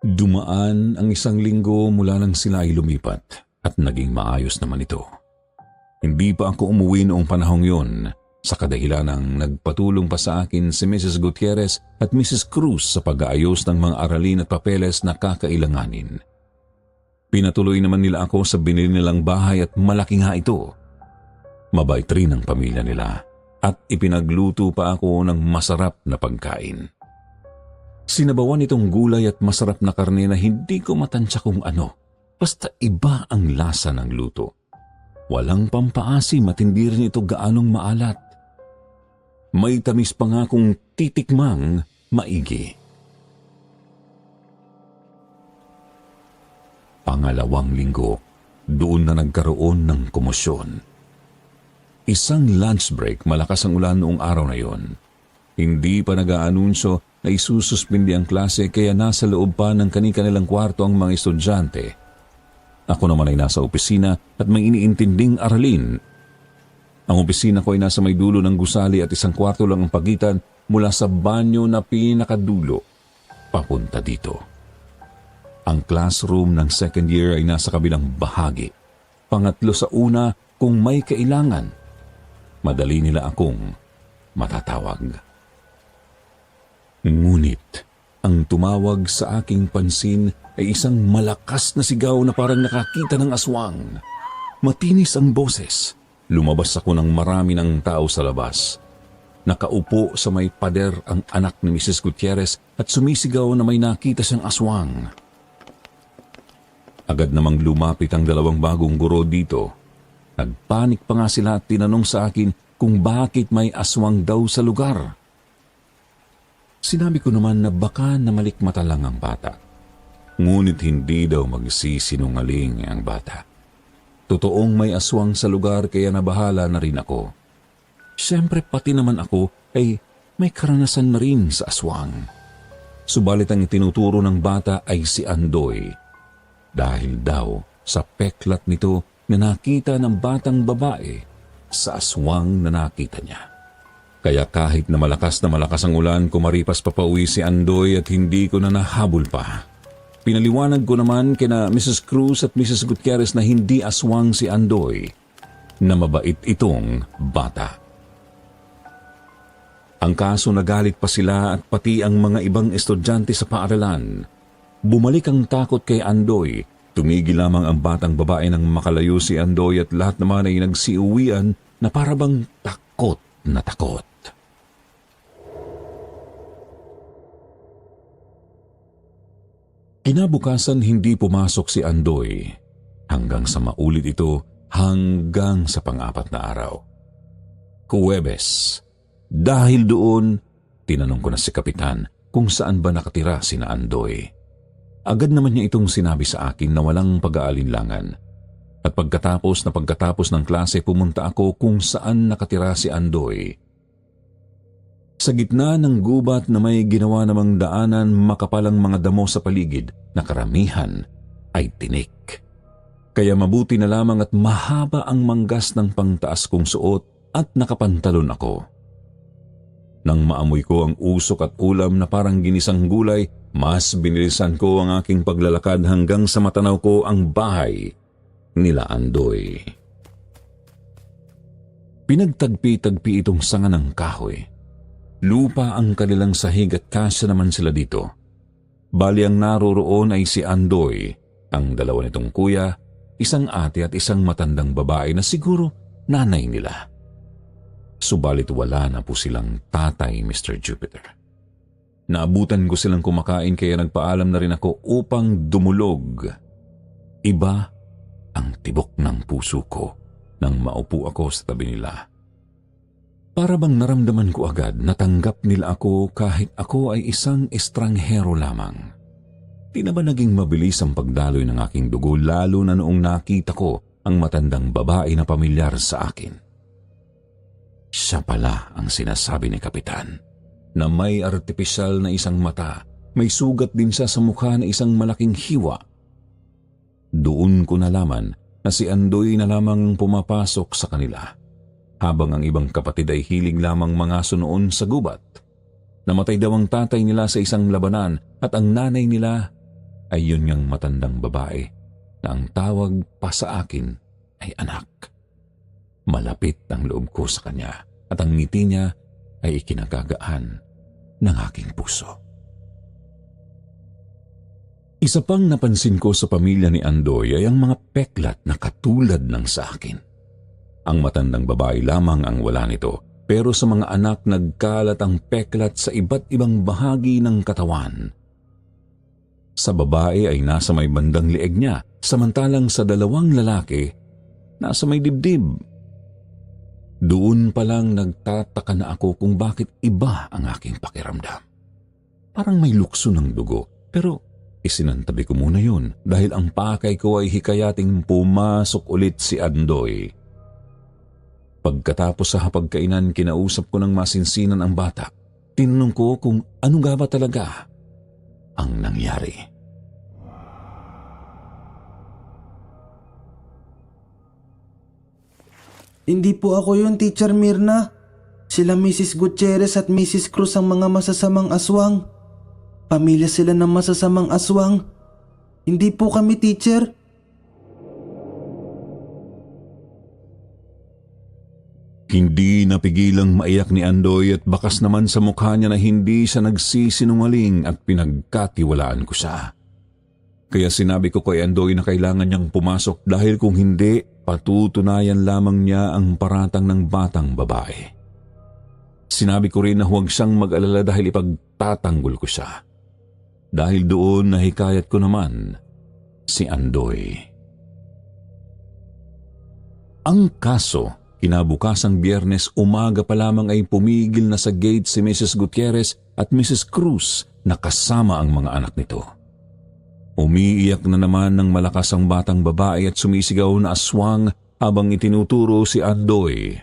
Dumaan ang 1 linggo mula nang sila ay lumipat at naging maayos naman ito. Hindi pa ako umuwi noong panahong yon sa kadahilan ng nagpatulong pa sa akin si Mrs. Gutierrez at Mrs. Cruz sa pag-aayos ng mga aralin at papeles na kakailanganin. Pinatuloy naman nila ako sa binili nilang bahay at malaki nga ito. Mabait rin ang pamilya nila at ipinagluto pa ako ng masarap na pagkain. Sinabawan itong gulay at masarap na karne na hindi ko matansya kung ano. Basta iba ang lasa ng luto. Walang pampaasim at hindi rin ito gaanong maalat. May tamis pa nga kung titikmang maigi. Pangalawang linggo, doon na nagkaroon ng komosyon. Isang lunch break, malakas ang ulan noong araw na yon. Hindi pa nag-aanunsyo na isususpindi ang klase kaya nasa loob pa ng kani-kanilang kwarto ang mga estudyante. Ako naman ay nasa opisina at may iniintinding aralin. Ang opisina ko ay nasa may dulo ng gusali at 1 kwarto lang ang pagitan mula sa banyo na pinakadulo papunta dito. Ang classroom ng 2nd year ay nasa kabilang bahagi. Pangatlo sa una kung may kailangan. Madali nila akong matatawag. Ngunit, ang tumawag sa aking pansin ay isang malakas na sigaw na parang nakakita ng aswang. Matinis ang boses. Lumabas ako ng marami ng tao sa labas. Nakaupo sa may pader ang anak ni Mrs. Gutierrez at sumisigaw na may nakita siyang aswang. Agad namang lumapit ang 2 bagong guro dito. Nagpanik pa nga sila at tinanong sa akin kung bakit may aswang daw sa lugar. Sinabi ko naman na baka namalikmata lang ang bata. Ngunit hindi daw magsisinungaling ang bata. Totoong may aswang sa lugar kaya nabahala na rin ako. Siyempre pati naman ako ay may karanasan na rin sa aswang. Subalit ang tinuturo ng bata ay si Andoy. Dahil daw sa peklat nito na nakita ng batang babae sa aswang na nakita niya. Kaya kahit na malakas ang ulan, kumaripas papauwi si Andoy at hindi ko na nahabol pa. Pinaliwanag ko naman kina Mrs. Cruz at Mrs. Gutierrez na hindi aswang si Andoy, na mabait itong bata. Ang kaso nagalit pa sila at pati ang mga ibang estudyante sa paaralan. Bumalik ang takot kay Andoy. Tumigil lamang ang batang babae nang makalayo si Andoy at lahat naman ay nagsiuwian na parabang takot na takot. Kinabukasan hindi pumasok si Andoy hanggang sa maulit ito hanggang sa pang-4 na araw. Huwebes. Dahil doon, tinanong ko na si Kapitan kung saan ba nakatira sina Andoy. Agad naman niya itong sinabi sa akin na walang pag-aalinlangan. At pagkatapos ng klase pumunta ako kung saan nakatira si Andoy. Sa gitna ng gubat na may ginawa namang daanan, makapalang mga damo sa paligid na karamihan ay tinik. Kaya mabuti na lamang at mahaba ang manggas ng pangtaas kong suot at nakapantalon ako. Nang maamoy ko ang usok at ulam na parang ginisang gulay, mas binilisan ko ang aking paglalakad hanggang sa matanaw ko ang bahay nila Andoy. Pinagtagpi-tagpi itong sanga ng kahoy. Lupa ang kanilang sahig at kasya naman sila dito. Bali ang naroroon ay si Andoy, ang 2 nitong kuya, isang ate at isang matandang babae na siguro nanay nila. Subalit wala na po silang tatay, Mr. Jupiter. Naabutan ko silang kumakain kaya nagpaalam na rin ako upang dumulog. Iba ang tibok ng puso ko nang maupo ako sa tabi nila. Para bang naramdaman ko agad na tanggap nila ako kahit ako ay isang estranghero lamang. Di na ba naging mabilis ang pagdaloy ng aking dugo lalo na noong nakita ko ang matandang babae na pamilyar sa akin. Siya pala ang sinasabi ni Kapitan na may artipisyal na isang mata, may sugat din siya sa mukha na isang malaking hiwa. Doon ko nalaman na si Andoy na lamang pumapasok sa kanila, habang ang ibang kapatid ay hilig lamang mangaso noon sa gubat. Namatay daw ang tatay nila sa isang labanan at ang nanay nila ay yun ngang matandang babae na ang tawag pa sa akin ay anak. Malapit ang loob ko sa kanya at ang ngiti niya ay ikinagagaan ng aking puso. Isa pang napansin ko sa pamilya ni Andoy ay ang mga peklat na katulad ng sa akin. Ang matandang babae lamang ang wala nito, pero sa mga anak nagkalat ang peklat sa iba't ibang bahagi ng katawan. Sa babae ay nasa may bandang leeg niya, samantalang sa dalawang lalaki, nasa may dibdib. Doon pa lang nagtataka na ako kung bakit iba ang aking pakiramdam. Parang may lukso ng dugo, pero isinantabi ko muna yun dahil ang pakay ko ay hikayating pumasok ulit si Andoy. Pagkatapos sa hapagkainan, kinausap ko ng masinsinan ang bata. Tinanong ko kung ano nga ba talaga ang nangyari. Hindi po ako yun, Teacher Mirna. Sila Mrs. Gutierrez at Mrs. Cruz ang mga masasamang aswang. Pamilya sila ng masasamang aswang. Hindi po kami, teacher. Hindi napigilang maiyak ni Andoy at bakas naman sa mukha niya na hindi siya nagsisinungaling at pinagkatiwalaan ko siya. Kaya sinabi ko kay Andoy na kailangan niyang pumasok dahil kung hindi, patutunayan lamang niya ang paratang ng batang babae. Sinabi ko rin na huwag siyang mag-alala dahil ipagtatanggol ko siya. Dahil doon nahikayat ko naman si Andoy. Ang kaso, kinabukasang Biyernes umaga pa lamang ay pumigil na sa gate si Mrs. Gutierrez at Mrs. Cruz na kasama ang mga anak nito. Umiiyak na naman ng malakas ang batang babae at sumisigaw na aswang habang itinuturo si Andoy.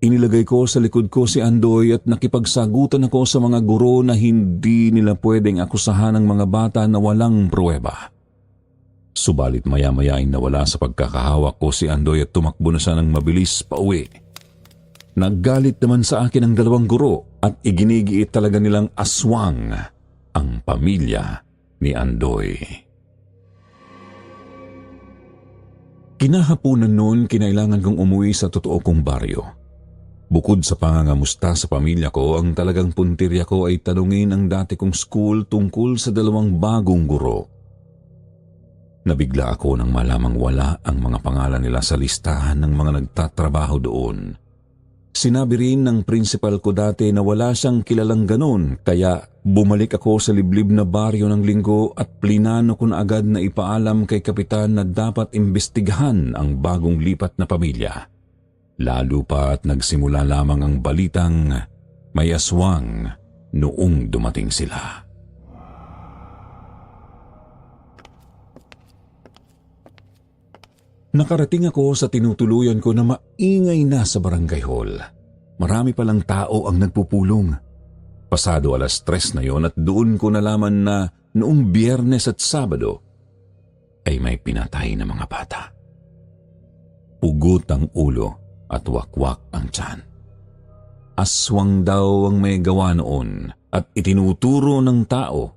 Inilagay ko sa likod ko si Andoy at nakipagsagutan ako sa mga guro na hindi nila pwedeng akusahan ng mga bata na walang pruweba. Subalit maya-maya ay nawala sa pagkakahawak ko si Andoy at tumakbo na siya ng mabilis pauwi. Naggalit naman sa akin ang dalawang guro at iginigiit talaga nilang aswang ang pamilya ni Andoy. Kinahapunan noon, kinailangan kong umuwi sa totoo kong baryo. Bukod sa pangangamusta sa pamilya ko, ang talagang puntirya ko ay tanungin ang dati kong school tungkol sa dalawang bagong guro. Nabigla ako nang malamang wala ang mga pangalan nila sa listahan ng mga nagtatrabaho doon. Sinabi rin ng principal ko dati na wala siyang kilalang ganon, kaya bumalik ako sa liblib na baryo ng linggo at plinano ko na agad na ipaalam kay kapitan na dapat imbestigahan ang bagong lipat na pamilya. Lalo pa at nagsimula lamang ang balitang may aswang noong dumating sila. Nakarating ako sa tinutuluyan ko na maingay na sa barangay hall. Marami palang tao ang nagpupulong. Pasado 3:00 na yon at doon ko nalaman na noong Biyernes at Sabado ay may pinatay na mga bata. Pugot ang ulo at wakwak ang tiyan. Aswang daw ang may gawa noon at itinuturo ng tao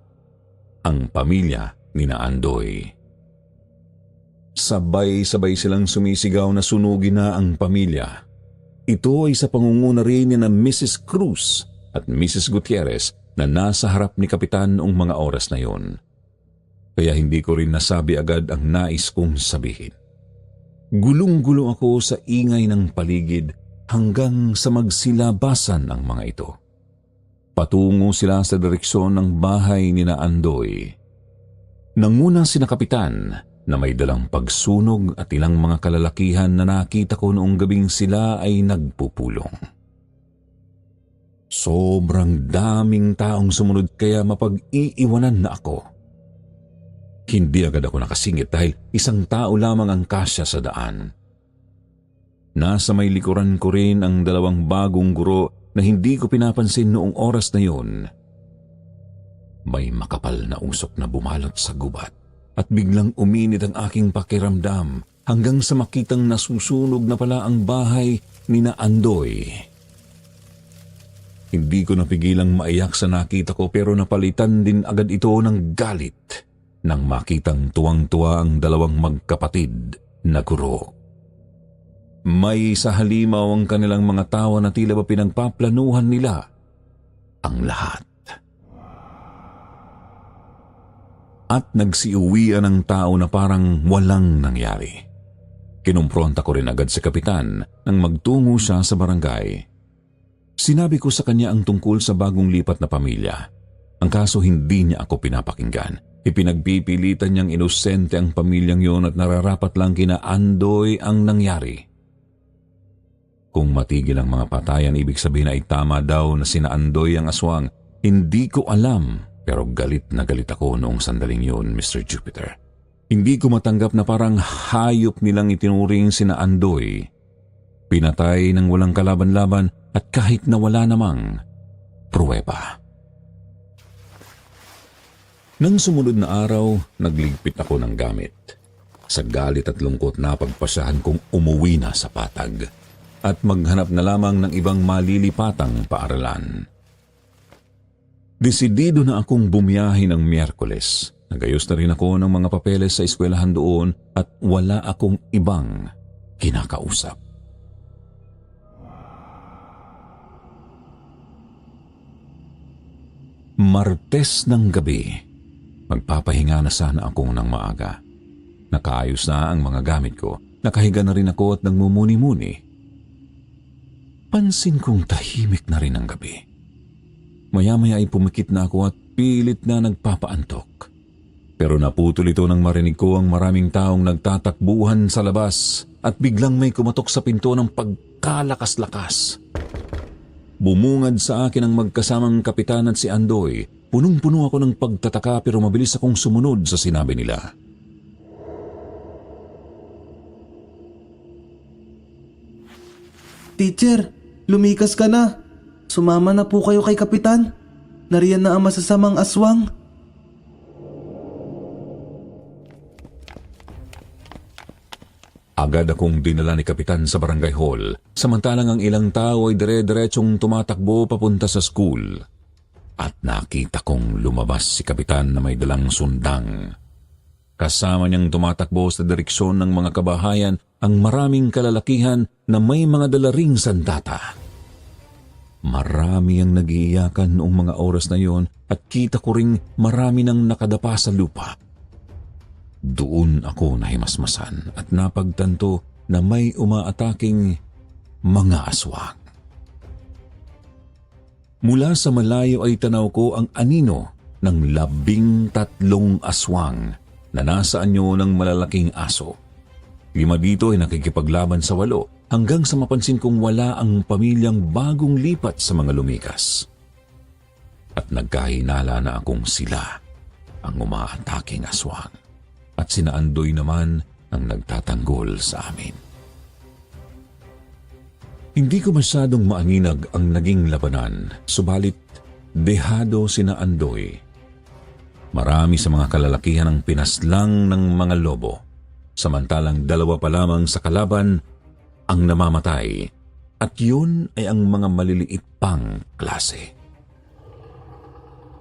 ang pamilya ni Andoy. Sabay-sabay silang sumisigaw na sunugin na ang pamilya. Ito ay sa pangunguna rin ni na Mrs. Cruz at Mrs. Gutierrez na nasa harap ni Kapitan noong mga oras na yon. Kaya hindi ko rin nasabi agad ang nais kong sabihin. Gulong-gulo ako sa ingay ng paligid hanggang sa magsilabasan ang mga ito. Patungo sila sa direksyon ng bahay ni na Andoy. Nanguna sina Kapitan na may dalang pagsunog at ilang mga kalalakihan na nakita ko noong gabing sila ay nagpupulong. Sobrang daming taong sumunod kaya mapag-iiwanan na ako. Hindi agad ako nakasingit dahil isang tao lamang ang kasya sa daan. Nasa may likuran ko rin ang dalawang bagong guro na hindi ko pinapansin noong oras na yun. May makapal na usok na bumalot sa gubat at biglang uminit ang aking pakiramdam hanggang sa makitang nasusunog na pala ang bahay ni na Andoy. Hindi ko napigilang maiyak sa nakita ko pero napalitan din agad ito ng galit nang makitang tuwang-tuwa ang dalawang magkapatid na guro. May sa halimaw ang kanilang mga tawa na tila ba pinagpaplanuhan nila ang lahat. At nagsiuwian ang tao na parang walang nangyari. Kinumpronta ko rin agad si kapitan nang magtungo siya sa barangay. Sinabi ko sa kanya ang tungkol sa bagong lipat na pamilya. Ang kaso hindi niya ako pinapakinggan. Ipinagpipilitan niyang inosente ang pamilyang yon at nararapat lang kina Andoy ang nangyari. Kung matigil ang mga patayan, ibig sabihin ay tama daw na sina Andoy ang aswang. Hindi ko alam. Pero galit na galit ako noong sandaling yun, Mr. Jupiter. Hindi ko matanggap na parang hayop nilang itinuring sina Andoy. Pinatay ng walang kalaban-laban at kahit na wala namang pruweba. Nang sumunod na araw, nagligpit ako ng gamit. Sa galit at lungkot na pagpasyahan kong umuwi na sa Patag at maghanap na lamang ng ibang malilipatang paaralan. Desidido na akong bumiyahe ng Miyerkules. Nagayos na rin ako ng mga papeles sa eskwelahan doon at wala akong ibang kinakausap. Martes ng gabi. Magpapahinga na sana ako ng maaga. Nakaayos na ang mga gamit ko. Nakahiga na rin ako at nagmumuni-muni. Pansin kong tahimik na rin ang gabi. Maya-maya ay pumikit na ako at pilit na nagpapaantok. Pero naputol ito nang marinig ko ang maraming taong nagtatakbuhan sa labas at biglang may kumatok sa pinto ng pagkalakas-lakas. Bumungad sa akin ang magkasamang kapitan at si Andoy. Punong-puno ako ng pagtataka pero mabilis akong sumunod sa sinabi nila. Teacher, lumikas ka na. Sumama na po kayo kay kapitan. Nariyan na ang masasamang aswang. Agad akong dinala ni kapitan sa barangay hall, samantalang ang ilang tao ay dire-diretsong tumatakbo papunta sa school. At nakita kong lumabas si kapitan na may dalang sundang. Kasama niyang tumatakbo sa direksyon ng mga kabahayan ang maraming kalalakihan na may mga dalaring sandata. Marami ang nagiiyakan noong mga oras na yon at kita ko ring marami nang nakadapa sa lupa. Doon ako nahimasmasan at napagtanto na may umaataking mga aswang. Mula sa malayo ay tanaw ko ang anino ng 13 aswang na nasa anyo ng malalaking aso. 5 dito ay nakikipaglaban sa 8 hanggang sa mapansin kong wala ang pamilyang bagong lipat sa mga lumikas. At nagkahinala na akong sila ang umaataking aswang at sina Andoy naman ang nagtatanggol sa amin. Hindi ko masyadong maaninag ang naging labanan, subalit dehado sina Andoy. Marami sa mga kalalakihan ang pinaslang ng mga lobo, samantalang 2 pa lamang sa kalaban ang namamatay at yun ay ang mga maliliit pang klase.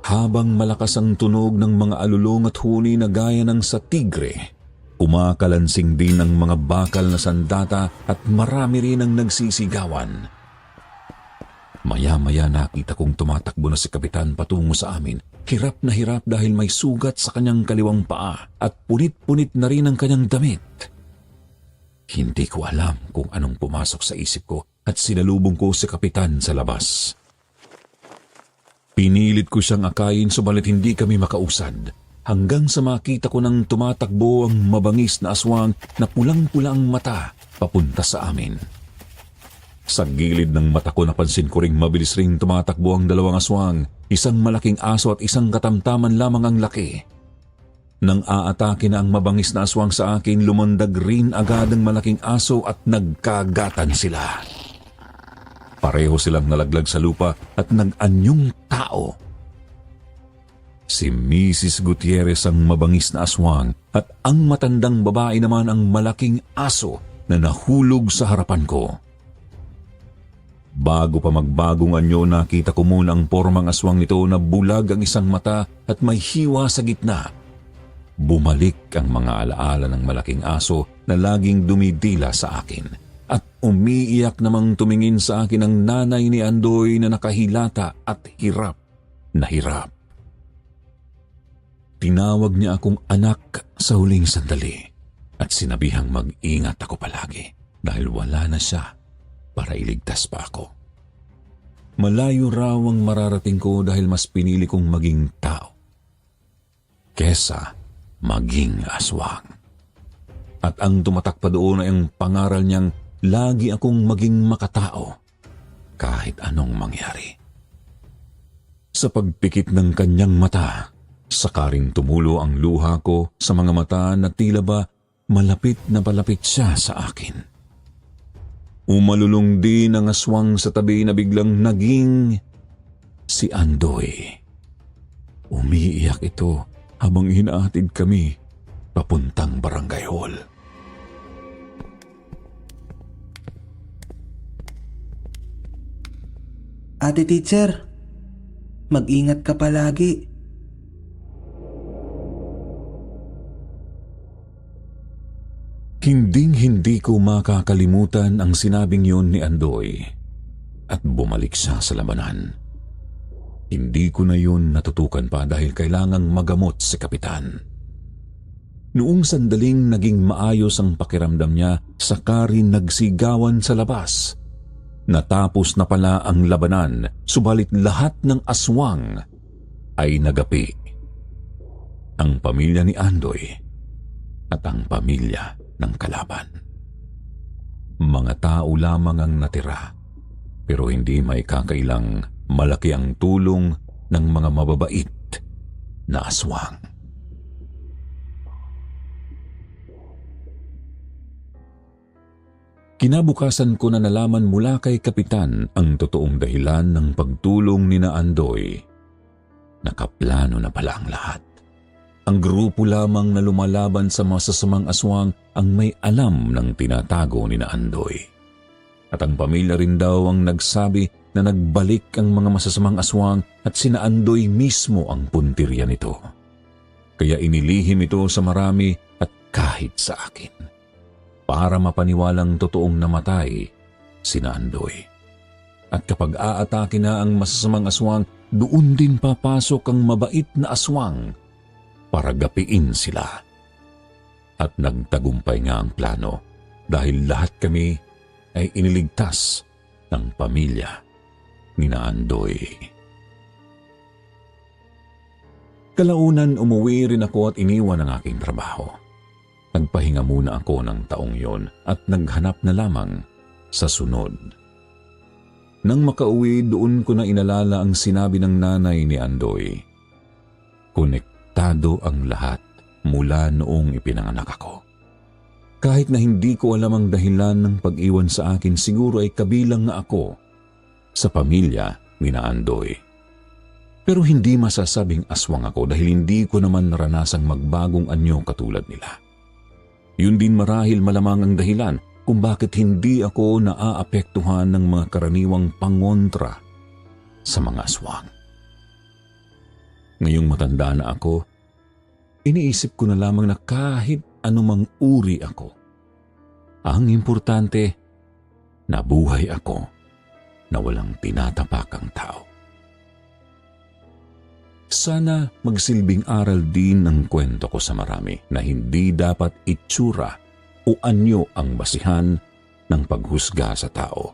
Habang malakas ang tunog ng mga alulong at huni na gaya ng sa tigre, umakalansing din ang mga bakal na sandata at marami rin ang nagsisigawan. Maya-maya nakita kong tumatakbo na si kapitan patungo sa amin. Hirap na hirap dahil may sugat sa kanyang kaliwang paa at punit-punit na rin ang kanyang damit. Hindi ko alam kung anong pumasok sa isip ko at sinalubong ko si kapitan sa labas. Pinilit ko siyang akayin subalit hindi kami makausad. hanggang sa makita ko nang tumatakbo ang mabangis na aswang na pulang-pula ang mata papunta sa amin. Sa gilid ng mata ko napansin ko ring mabilis ring tumatakbo ang dalawang aswang, isang malaking aso at isang katamtaman lamang ang laki. Nang aatake na ang mabangis na aswang sa akin, lumundag rin agad ang malaking aso at nagkagatan sila. Pareho silang nalaglag sa lupa at nag-anyong tao. Si Mrs. Gutierrez ang mabangis na aswang at ang matandang babae naman ang malaking aso na nahulog sa harapan ko. Bago pa magbagong anyo, nakita ko muna ang pormang aswang nito na bulag ang isang mata at may hiwa sa gitna. Bumalik ang mga alaala ng malaking aso na laging dumidila sa akin at umiiyak namang tumingin sa akin ang nanay ni Andoy na nakahilata at hirap na hirap. Tinawag niya akong anak sa huling sandali at sinabihang mag-ingat ako palagi dahil wala na siya para iligtas pa ako. Malayo raw ang mararating ko dahil mas pinili kong maging tao kesa maging aswang. At ang tumatak pa doon ay ang pangaral niyang lagi akong maging makatao kahit anong mangyari. Sa pagpikit ng kanyang mata, saka ring tumulo ang luha ko sa mga mata na tila ba malapit na palapit siya sa akin. Umalulong din ang aswang sa tabi na biglang naging si Andoy. Umiiyak ito habang hinahatid kami papuntang barangay hall. Ate teacher, mag-ingat ka palagi. Hinding-hindi ko makakalimutan ang sinabing yun ni Andoy at bumalik siya sa labanan. Hindi ko na yun natutukan pa dahil kailangang magamot si Kapitan. Noong sandaling naging maayos ang pakiramdam niya, saka rin nagsigawan sa labas. Natapos na pala ang labanan, subalit lahat ng aswang ay nagapi. Ang pamilya ni Andoy at ang pamilya ng kalaban. Mga tao lamang ang natira, pero hindi may kakailang malaki ang tulong ng mga mababait na aswang. Kinabukasan ko na nalaman mula kay Kapitan ang totoong dahilan ng pagtulong ni na Andoy. Nakaplano na pala ang lahat. Ang grupo lamang na lumalaban sa masasamang aswang ang may alam ng tinatago ni na Andoy. At ang pamilya rin daw ang nagsabi na nagbalik ang mga masasamang aswang at sina Andoy mismo ang puntirya nito. Kaya inilihim ito sa marami at kahit sa akin, para mapaniwalang totoong namatay sina Andoy. At kapag aatake na ang masasamang aswang, doon din papasok ang mabait na aswang para gapiin sila. At nagtagumpay nga ang plano dahil lahat kami ay iniligtas ng pamilya ni na Andoy. Kalaunan umuwi rin ako at iniwan ang aking trabaho. Nagpahinga muna ako ng taong yon at naghanap na lamang sa sunod. Nang makauwi, doon ko na inalala ang sinabi ng nanay ni Andoy. Konektado ang lahat mula noong ipinanganak ako. Kahit na hindi ko alam ang dahilan ng pag-iwan sa akin, siguro ay kabilang na ako sa pamilya ni na Andoy. Pero hindi masasabing aswang ako dahil hindi ko naman naranasang magbagong anyo katulad nila. Yun din marahil malamang ang dahilan kung bakit hindi ako naaapektuhan ng mga karaniwang pangontra sa mga aswang. Ngayong matanda na ako, iniisip ko na lamang na kahit anumang uri ako, ang importante, nabuhay ako na walang tinatapakang tao. Sana magsilbing aral din ang kwento ko sa marami na hindi dapat itsura o anyo ang basihan ng paghusga sa tao.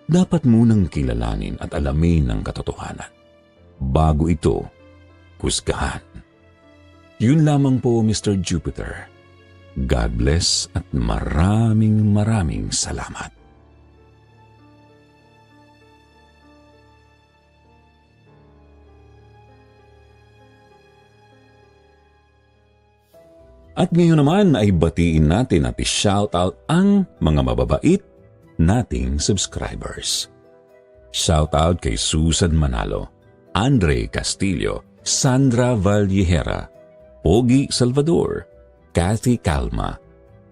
Dapat munang kilalanin at alamin ang katotohanan bago ito husgahan. Yun lamang po, Mr. Jupiter. God bless at maraming salamat. At ngayon naman ay batiin natin at i-shoutout ang mga mababait nating subscribers. Shoutout kay Susan Manalo, Andre Castillo, Sandra Vallejera, Pogi Salvador, Kathy Calma,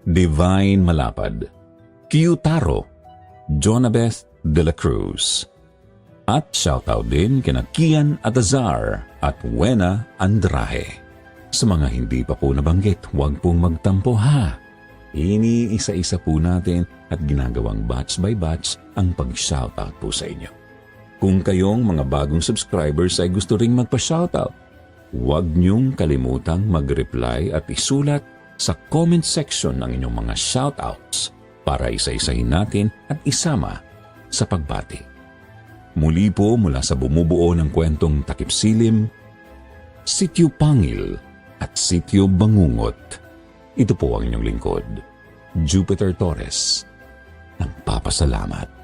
Divine Malapad, Kiyutaro, Jonabeth de la Cruz. At shoutout din kina Kian Atazar at Wena Andrahe. Sa mga hindi pa po nabanggit, huwag pong magtampo ha. Iniisa-isa po natin at ginagawang batch by batch ang pag-shoutout po sa inyo. Kung kayong mga bagong subscribers ay gusto ring magpa-shoutout, huwag niyong kalimutang mag-reply at isulat sa comment section ng inyong mga shoutouts para isa-isahin natin at isama sa pagbati. Muli po mula sa bumubuo ng kwentong Takip Silim, Sityo Pangil at Sityo Bangungot, ito po ang inyong lingkod, Jupiter Torres, ng Papasalamat.